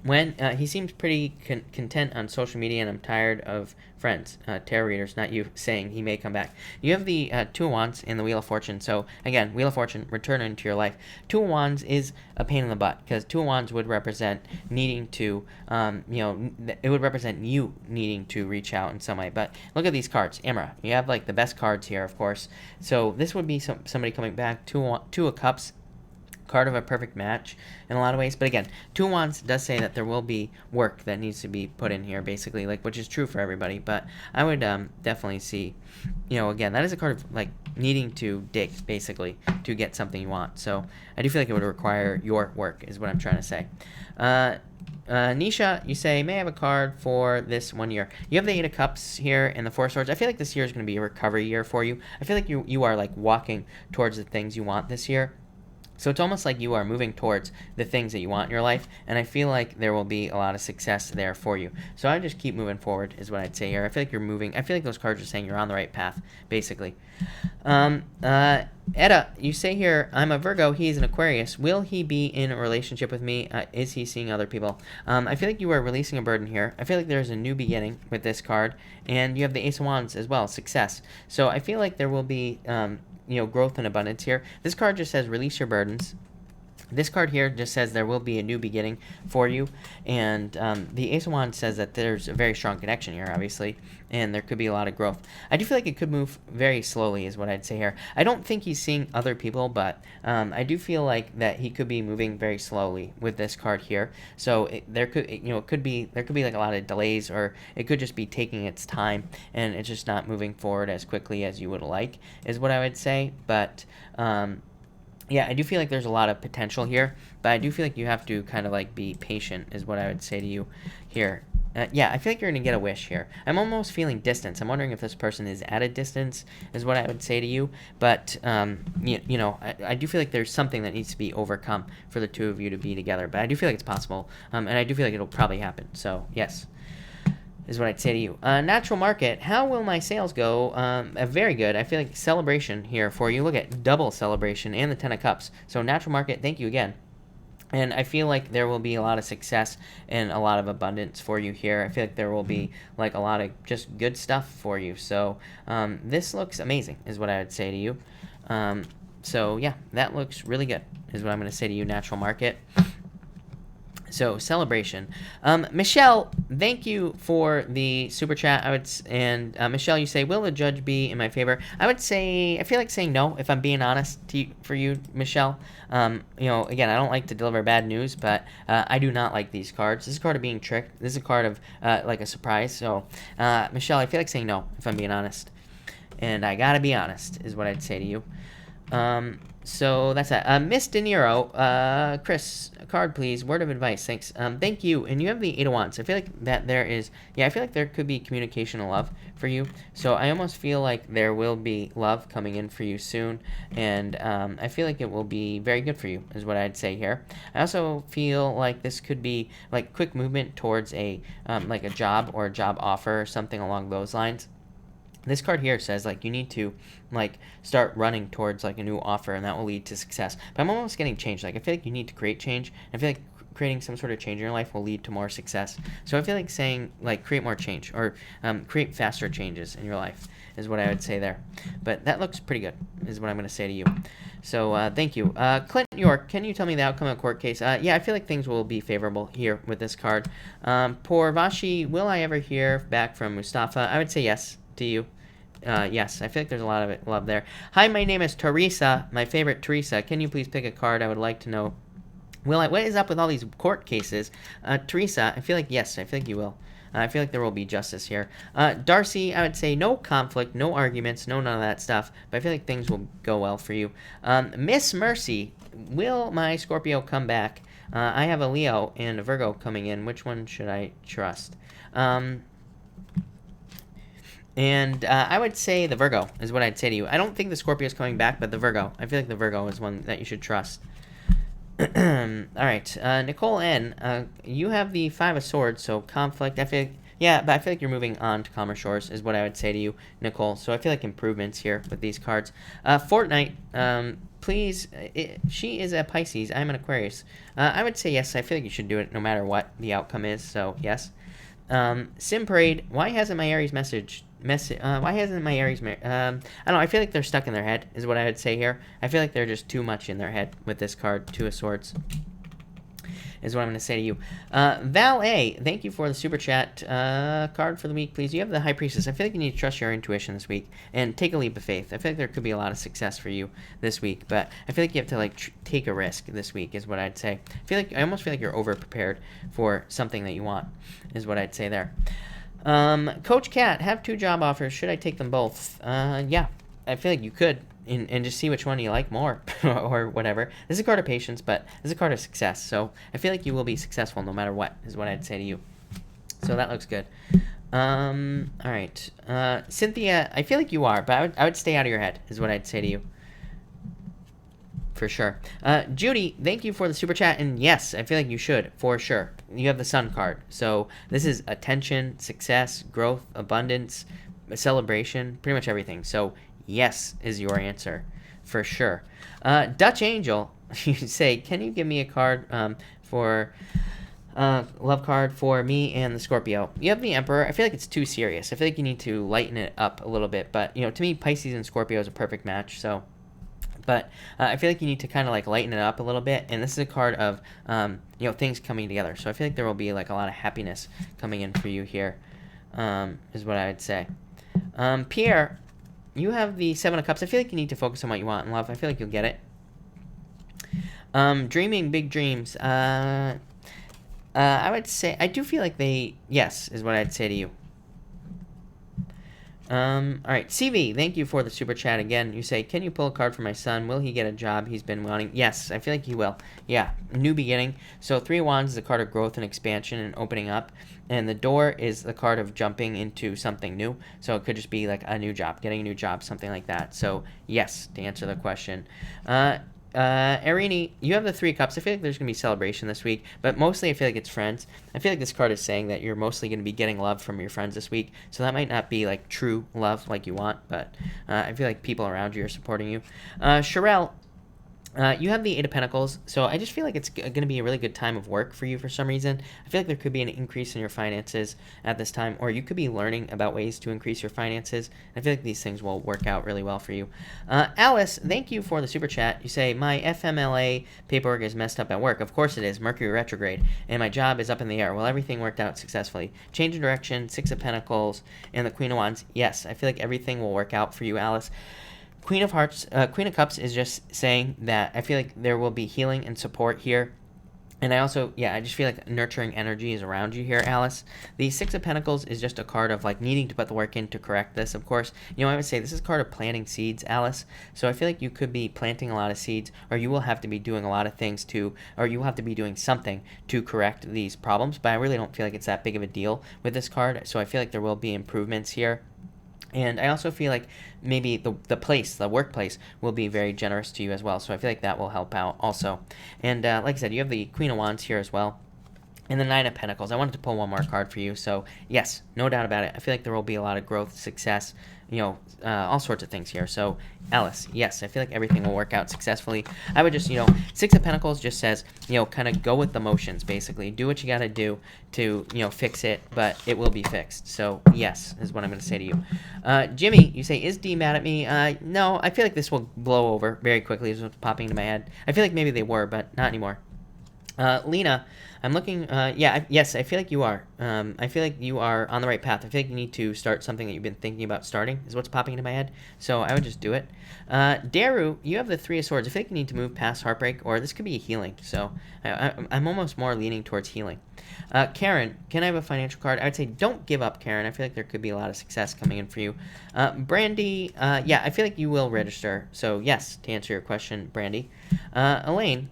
When he seems pretty content on social media, and I'm tired of friends, tarot readers, not you, saying he may come back. You have the Two of Wands and the Wheel of Fortune. So again, Wheel of Fortune, return into your life. Two of Wands is a pain in the butt, because Two of Wands would represent needing to, it would represent you needing to reach out in some way. But look at these cards, Amara. You have like the best cards here, of course. So this would be somebody coming back. Two of Cups. Card of a perfect match in a lot of ways, but again, Two of Wands does say that there will be work that needs to be put in here, basically, like, which is true for everybody. But I would definitely see, again, that is a card of like needing to dig, basically, to get something you want. So I do feel like it would require your work, is what I'm trying to say. Nisha, you say, may I have a card for this 1 year? You have the Eight of Cups here and the Four of Swords. I feel like this year is going to be a recovery year for you. I feel like you are like walking towards the things you want this year. So it's almost like you are moving towards the things that you want in your life, and I feel like there will be a lot of success there for you. So I just keep moving forward, is what I'd say here. I feel like you're moving. I feel like those cards are saying you're on the right path, basically. Edda, you say here, I'm a Virgo, he's an Aquarius. Will he be in a relationship with me? Is he seeing other people? I feel like you are releasing a burden here. I feel like there's a new beginning with this card, and you have the Ace of Wands as well, success. So I feel like there will be growth and abundance here. This card just says release your burdens. This card here just says there will be a new beginning for you, and the Ace of Wands says that there's a very strong connection here, obviously, and there could be a lot of growth. I do feel like it could move very slowly, is what I'd say here. I don't think he's seeing other people, but I do feel like that he could be moving very slowly with this card here. So there could be like a lot of delays, or it could just be taking its time, and it's just not moving forward as quickly as you would like, is what I would say. But yeah, I do feel like there's a lot of potential here, but I do feel like you have to kind of like be patient, is what I would say to you here. Yeah, I feel like you're going to get a wish here. I'm almost feeling distance. I'm wondering if this person is at a distance, is what I would say to you. But, I do feel like there's something that needs to be overcome for the two of you to be together. But I do feel like it's possible. And I do feel like it'll probably happen. So, yes, is what I'd say to you. Natural market, how will my sales go? Very good. I feel like celebration here for you. Look at double celebration and the 10 of Cups. So, natural market, thank you again. And I feel like there will be a lot of success and a lot of abundance for you here. I feel like there will be like a lot of just good stuff for you. So this looks amazing is what I would say to you. So yeah, that looks really good is what I'm going to say to you, natural market. So celebration. Michelle, thank you for the super chat. Michelle, you say, will the judge be in my favor? I feel like saying no, if I'm being honest for you, Michelle. Again, I don't like to deliver bad news, but I do not like these cards. This is a card of being tricked. This is a card of like a surprise. So, Michelle, I feel like saying no, if I'm being honest. And I gotta be honest, is what I'd say to you. So that's that. Miss De Niro, Chris, a card please. Word of advice, thanks. Thank you. And you have the 8 of Wands. I feel like that I feel like there could be communication and love for you. So I almost feel like there will be love coming in for you soon. And I feel like it will be very good for you, is what I'd say here. I also feel like this could be like quick movement towards like a job or a job offer or something along those lines. This card here says, like, you need to, like, start running towards, like, a new offer, and that will lead to success. But I'm almost getting change. Like, I feel like you need to create change. I feel like creating some sort of change in your life will lead to more success. So I feel like saying, like, create more change or create faster changes in your life is what I would say there. But that looks pretty good is what I'm going to say to you. So thank you. Clinton York, can you tell me the outcome of a court case? Yeah, I feel like things will be favorable here with this card. Poor Vashi, will I ever hear back from Mustafa? I would say yes to you. Yes, I feel like there's a lot of love there. Hi, my name is Teresa, my favorite Teresa. Can you please pick a card? I would like to know. What is up with all these court cases? Teresa, I feel like yes, I feel like you will. I feel like there will be justice here. Darcy, I would say no conflict, no arguments, none of that stuff. But I feel like things will go well for you. Miss Mercy, will my Scorpio come back? I have a Leo and a Virgo coming in. Which one should I trust? I would say the Virgo is what I'd say to you. I don't think the Scorpio is coming back, but the Virgo. I feel like the Virgo is one that you should trust. All right. Nicole N., you have the 5 of Swords, so conflict. I feel like you're moving on to calmer shores is what I would say to you, Nicole. So I feel like improvements here with these cards. Fortnite, please, she is a Pisces. I'm an Aquarius. I would say yes. I feel like you should do it no matter what the outcome is, so yes. Sim Parade, why hasn't my Aries I don't know, I feel like they're stuck in their head is what I would say here. I feel like they're just too much in their head with this card, 2 of Swords is what I'm going to say to you. Val A, thank you for the super chat. Card for the week, please. You have the High Priestess. I feel like you need to trust your intuition this week and take a leap of faith. I feel like there could be a lot of success for you this week, but I feel like you have to like take a risk this week is what I'd say. I almost feel like you're over prepared for something that you want is what I'd say there. Coach Cat, have 2 job offers. Should I take them both? Yeah, I feel like you could. And just see which one you like more or whatever. This is a card of patience, but this is a card of success. So I feel like you will be successful no matter what is what I'd say to you. So that looks good. All right. Cynthia, I feel like you are, but I would stay out of your head is what I'd say to you. For sure. Judy, thank you for the super chat. And yes, I feel like you should, for sure. You have the Sun card. So this is attention, success, growth, abundance, celebration, pretty much everything. So yes is your answer, for sure. Dutch Angel, you say, can you give me a card for love card for me and the Scorpio? You have the Emperor. I feel like it's too serious. I feel like you need to lighten it up a little bit. But, to me, Pisces and Scorpio is a perfect match. So, but I feel like you need to kind of like lighten it up a little bit. And this is a card of, things coming together. So I feel like there will be like a lot of happiness coming in for you here, is what I would say. Pierre, you have the 7 of Cups. I feel like you need to focus on what you want in love. I feel like you'll get it. Dreaming big dreams. I would say, I do feel like yes, is what I'd say to you. All right, CV, thank you for the super chat again. You say, can you pull a card for my son? Will he get a job he's been wanting? Yes, I feel like he will. Yeah, new beginning. So 3 of Wands is a card of growth and expansion and opening up. And the door is the card of jumping into something new. So it could just be like a new job, getting a new job, something like that. So yes, to answer the question. Arini, you have the 3 of Cups. I feel like there's going to be celebration this week, but mostly I feel like it's friends. I feel like this card is saying that you're mostly going to be getting love from your friends this week, so that might not be like true love like you want, but I feel like people around you are supporting you. Sherelle, you have the 8 of Pentacles, so I just feel like it's going to be a really good time of work for you for some reason. I feel like there could be an increase in your finances at this time, or you could be learning about ways to increase your finances. I feel like these things will work out really well for you. Alice, thank you for the super chat. You say, my FMLA paperwork is messed up at work. Of course it is. Mercury retrograde, and my job is up in the air. Well, everything worked out successfully. Change of direction, 6 of Pentacles, and the Queen of Wands. Yes, I feel like everything will work out for you, Alice. Queen of Hearts, Queen of Cups is just saying that I feel like there will be healing and support here. And I also, I just feel like nurturing energy is around you here, Alice. The 6 of Pentacles is just a card of like needing to put the work in to correct this, of course. I would say this is a card of planting seeds, Alice. So I feel like you could be planting a lot of seeds, or you will have to be doing a lot of things or you will have to be doing something to correct these problems. But I really don't feel like it's that big of a deal with this card. So I feel like there will be improvements here. And I also feel like maybe the workplace will be very generous to you as well. So I feel like that will help out also. And like I said, you have the Queen of Wands here as well. And the 9 of Pentacles. I wanted to pull one more card for you. So yes, no doubt about it. I feel like there will be a lot of growth, success, all sorts of things here. So Alice, yes, I feel like everything will work out successfully. I would just, 6 of Pentacles just says, kind of go with the motions, basically. Do what you got to do to, fix it, but it will be fixed. So yes, is what I'm going to say to you. Jimmy, you say, is D mad at me? No, I feel like this will blow over very quickly is what's popping into my head. I feel like maybe they were, but not anymore. Lena, I'm looking, yes, I feel like you are. I feel like you are on the right path. I feel like you need to start something that you've been thinking about starting, is what's popping into my head. So I would just do it. Daru, you have the 3 of Swords. I feel like you need to move past heartbreak, or this could be a healing. So I'm almost more leaning towards healing. Karen, can I have a financial card? I would say don't give up, Karen. I feel like there could be a lot of success coming in for you. Brandy, I feel like you will register. So yes, to answer your question, Brandy. Elaine,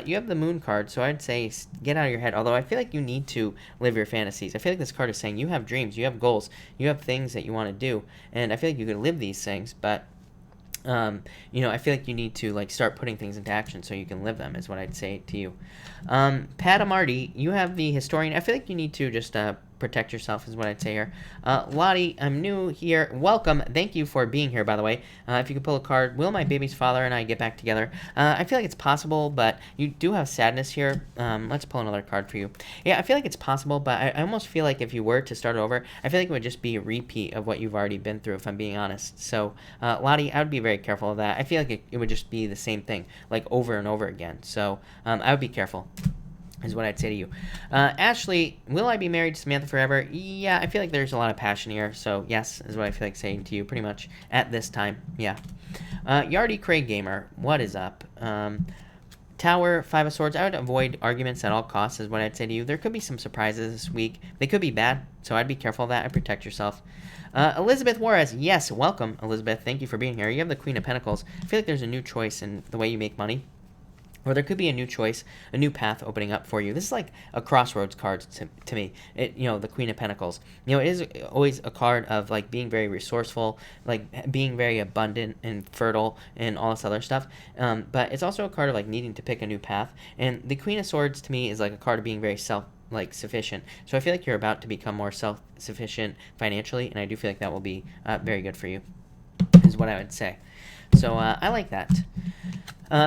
you have the Moon card, so I'd say get out of your head. Although I feel like you need to live your fantasies. I feel like this card is saying you have dreams, you have goals, you have things that you want to do, and I feel like you can live these things, but I feel like you need to start putting things into action so you can live them, is what I'd say to you. Pat Amarty, you have the Historian. I feel like you need to just protect yourself, is what I'd say here. Lottie, I'm new here. Welcome. Thank you for being here, by the way. If you could pull a card, will my baby's father and I get back together? I feel like it's possible, but you do have sadness here. Let's pull another card for you. Yeah, I feel like it's possible, but I almost feel like if you were to start over, I feel like it would just be a repeat of what you've already been through, if I'm being honest. So, Lottie, I would be very careful of that. I feel like it would just be the same thing, like over and over again. So, I would be careful, is what I'd say to you. Ashley, will I be married to Samantha forever? Yeah, I feel like there's a lot of passion here, so yes, is what I feel like saying to you pretty much at this time. Yeah. Yardy Craig Gamer, what is up? Tower, 5 of Swords. I would avoid arguments at all costs, is what I'd say to you. There could be some surprises this week. They could be bad, so I'd be careful of that. I'd protect yourself. Elizabeth Juarez, yes, welcome, Elizabeth. Thank you for being here. You have the Queen of Pentacles. I feel like there's a new choice in the way you make money. Or there could be a new choice, a new path opening up for you. This is like a crossroads card to me. The Queen of Pentacles. It is always a card of being very resourceful, being very abundant and fertile and all this other stuff. But it's also a card of needing to pick a new path. And the Queen of Swords to me is a card of being very sufficient. So I feel like you're about to become more self-sufficient financially, and I do feel like that will be very good for you, is what I would say. So I like that.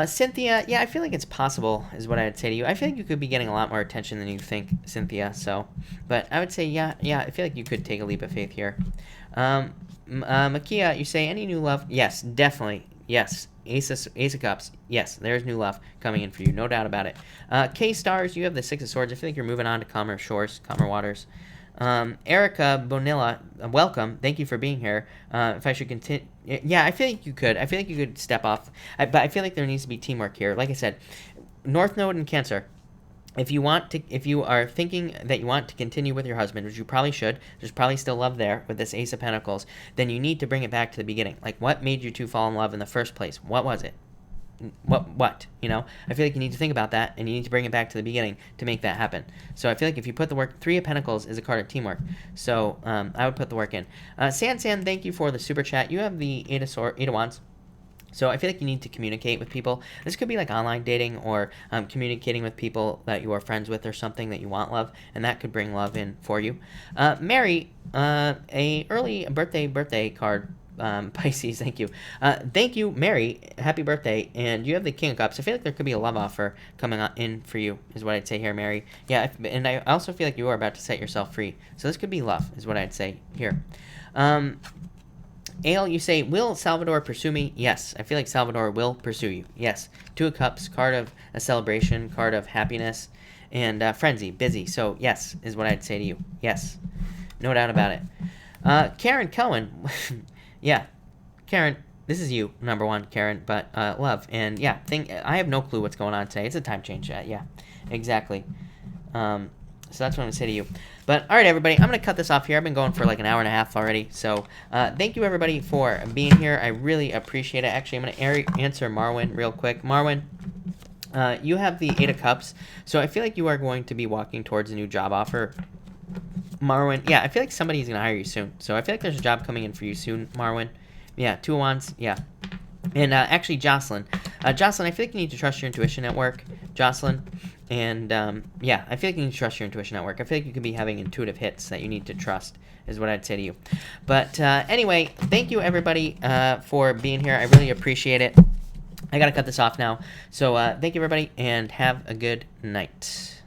Cynthia, yeah, I feel like it's possible, is what I would say to you. I feel like you could be getting a lot more attention than you think, Cynthia. So, but I would say, yeah, I feel like you could take a leap of faith here. Makia, you say any new love? Yes, definitely. Yes. Ace of Cups. Yes, there's new love coming in for you, no doubt about it. K-Stars, you have the 6 of Swords. I feel like you're moving on to calmer shores, calmer waters. Erica Bonilla, welcome. Thank you for being here. If I should continue, yeah, I feel like you could. I feel like you could step off, but I feel like there needs to be teamwork here. Like I said, North Node and Cancer. if you are thinking that you want to continue with your husband, which you probably should, there's probably still love there with this Ace of Pentacles, then you need to bring it back to the beginning. Like, what made you two fall in love in the first place? What was it? What? You know, I feel like you need to think about that, and you need to bring it back to the beginning to make that happen. So I feel like if you put the work, Three of Pentacles is a card of teamwork. So I would put the work in. San, thank you for the super chat. You have the Eight of Wands. So I feel like you need to communicate with people. This could be like online dating or communicating with people that you are friends with or something that you want love, and that could bring love in for you. Mary, a early birthday card. Pisces, thank you. Thank you, Mary. Happy birthday. And you have the King of Cups. I feel like there could be a love offer coming in for you, is what I'd say here, Mary. Yeah, and I also feel like you are about to set yourself free. So this could be love, is what I'd say here. Ale, you say, will Salvador pursue me? Yes, I feel like Salvador will pursue you. Yes. Two of Cups, card of a celebration, card of happiness, and frenzy, busy. So yes, is what I'd say to you. Yes, no doubt about it. Karen Cohen, yeah, Karen, this is you, number one, Karen, but love. And yeah, I have no clue what's going on today. It's a time change. Yeah, exactly. So that's what I'm going to say to you. But, all right, everybody, I'm going to cut this off here. I've been going for like an hour and a half already. So, thank you, everybody, for being here. I really appreciate it. Actually, I'm going to answer Marwin real quick. Marwin, you have the Eight of Cups. So, I feel like you are going to be walking towards a new job offer. Marwin, yeah, I feel like somebody's going to hire you soon. So, I feel like there's a job coming in for you soon, Marwin. Yeah, Two of Wands, yeah. And actually, Jocelyn. Jocelyn, I feel like you need to trust your intuition at work. Jocelyn. And, yeah, I feel like you need to trust your intuition at work. I feel like you could be having intuitive hits that you need to trust, is what I'd say to you. But, anyway, thank you, everybody, for being here. I really appreciate it. I got to cut this off now. So, thank you, everybody, and have a good night.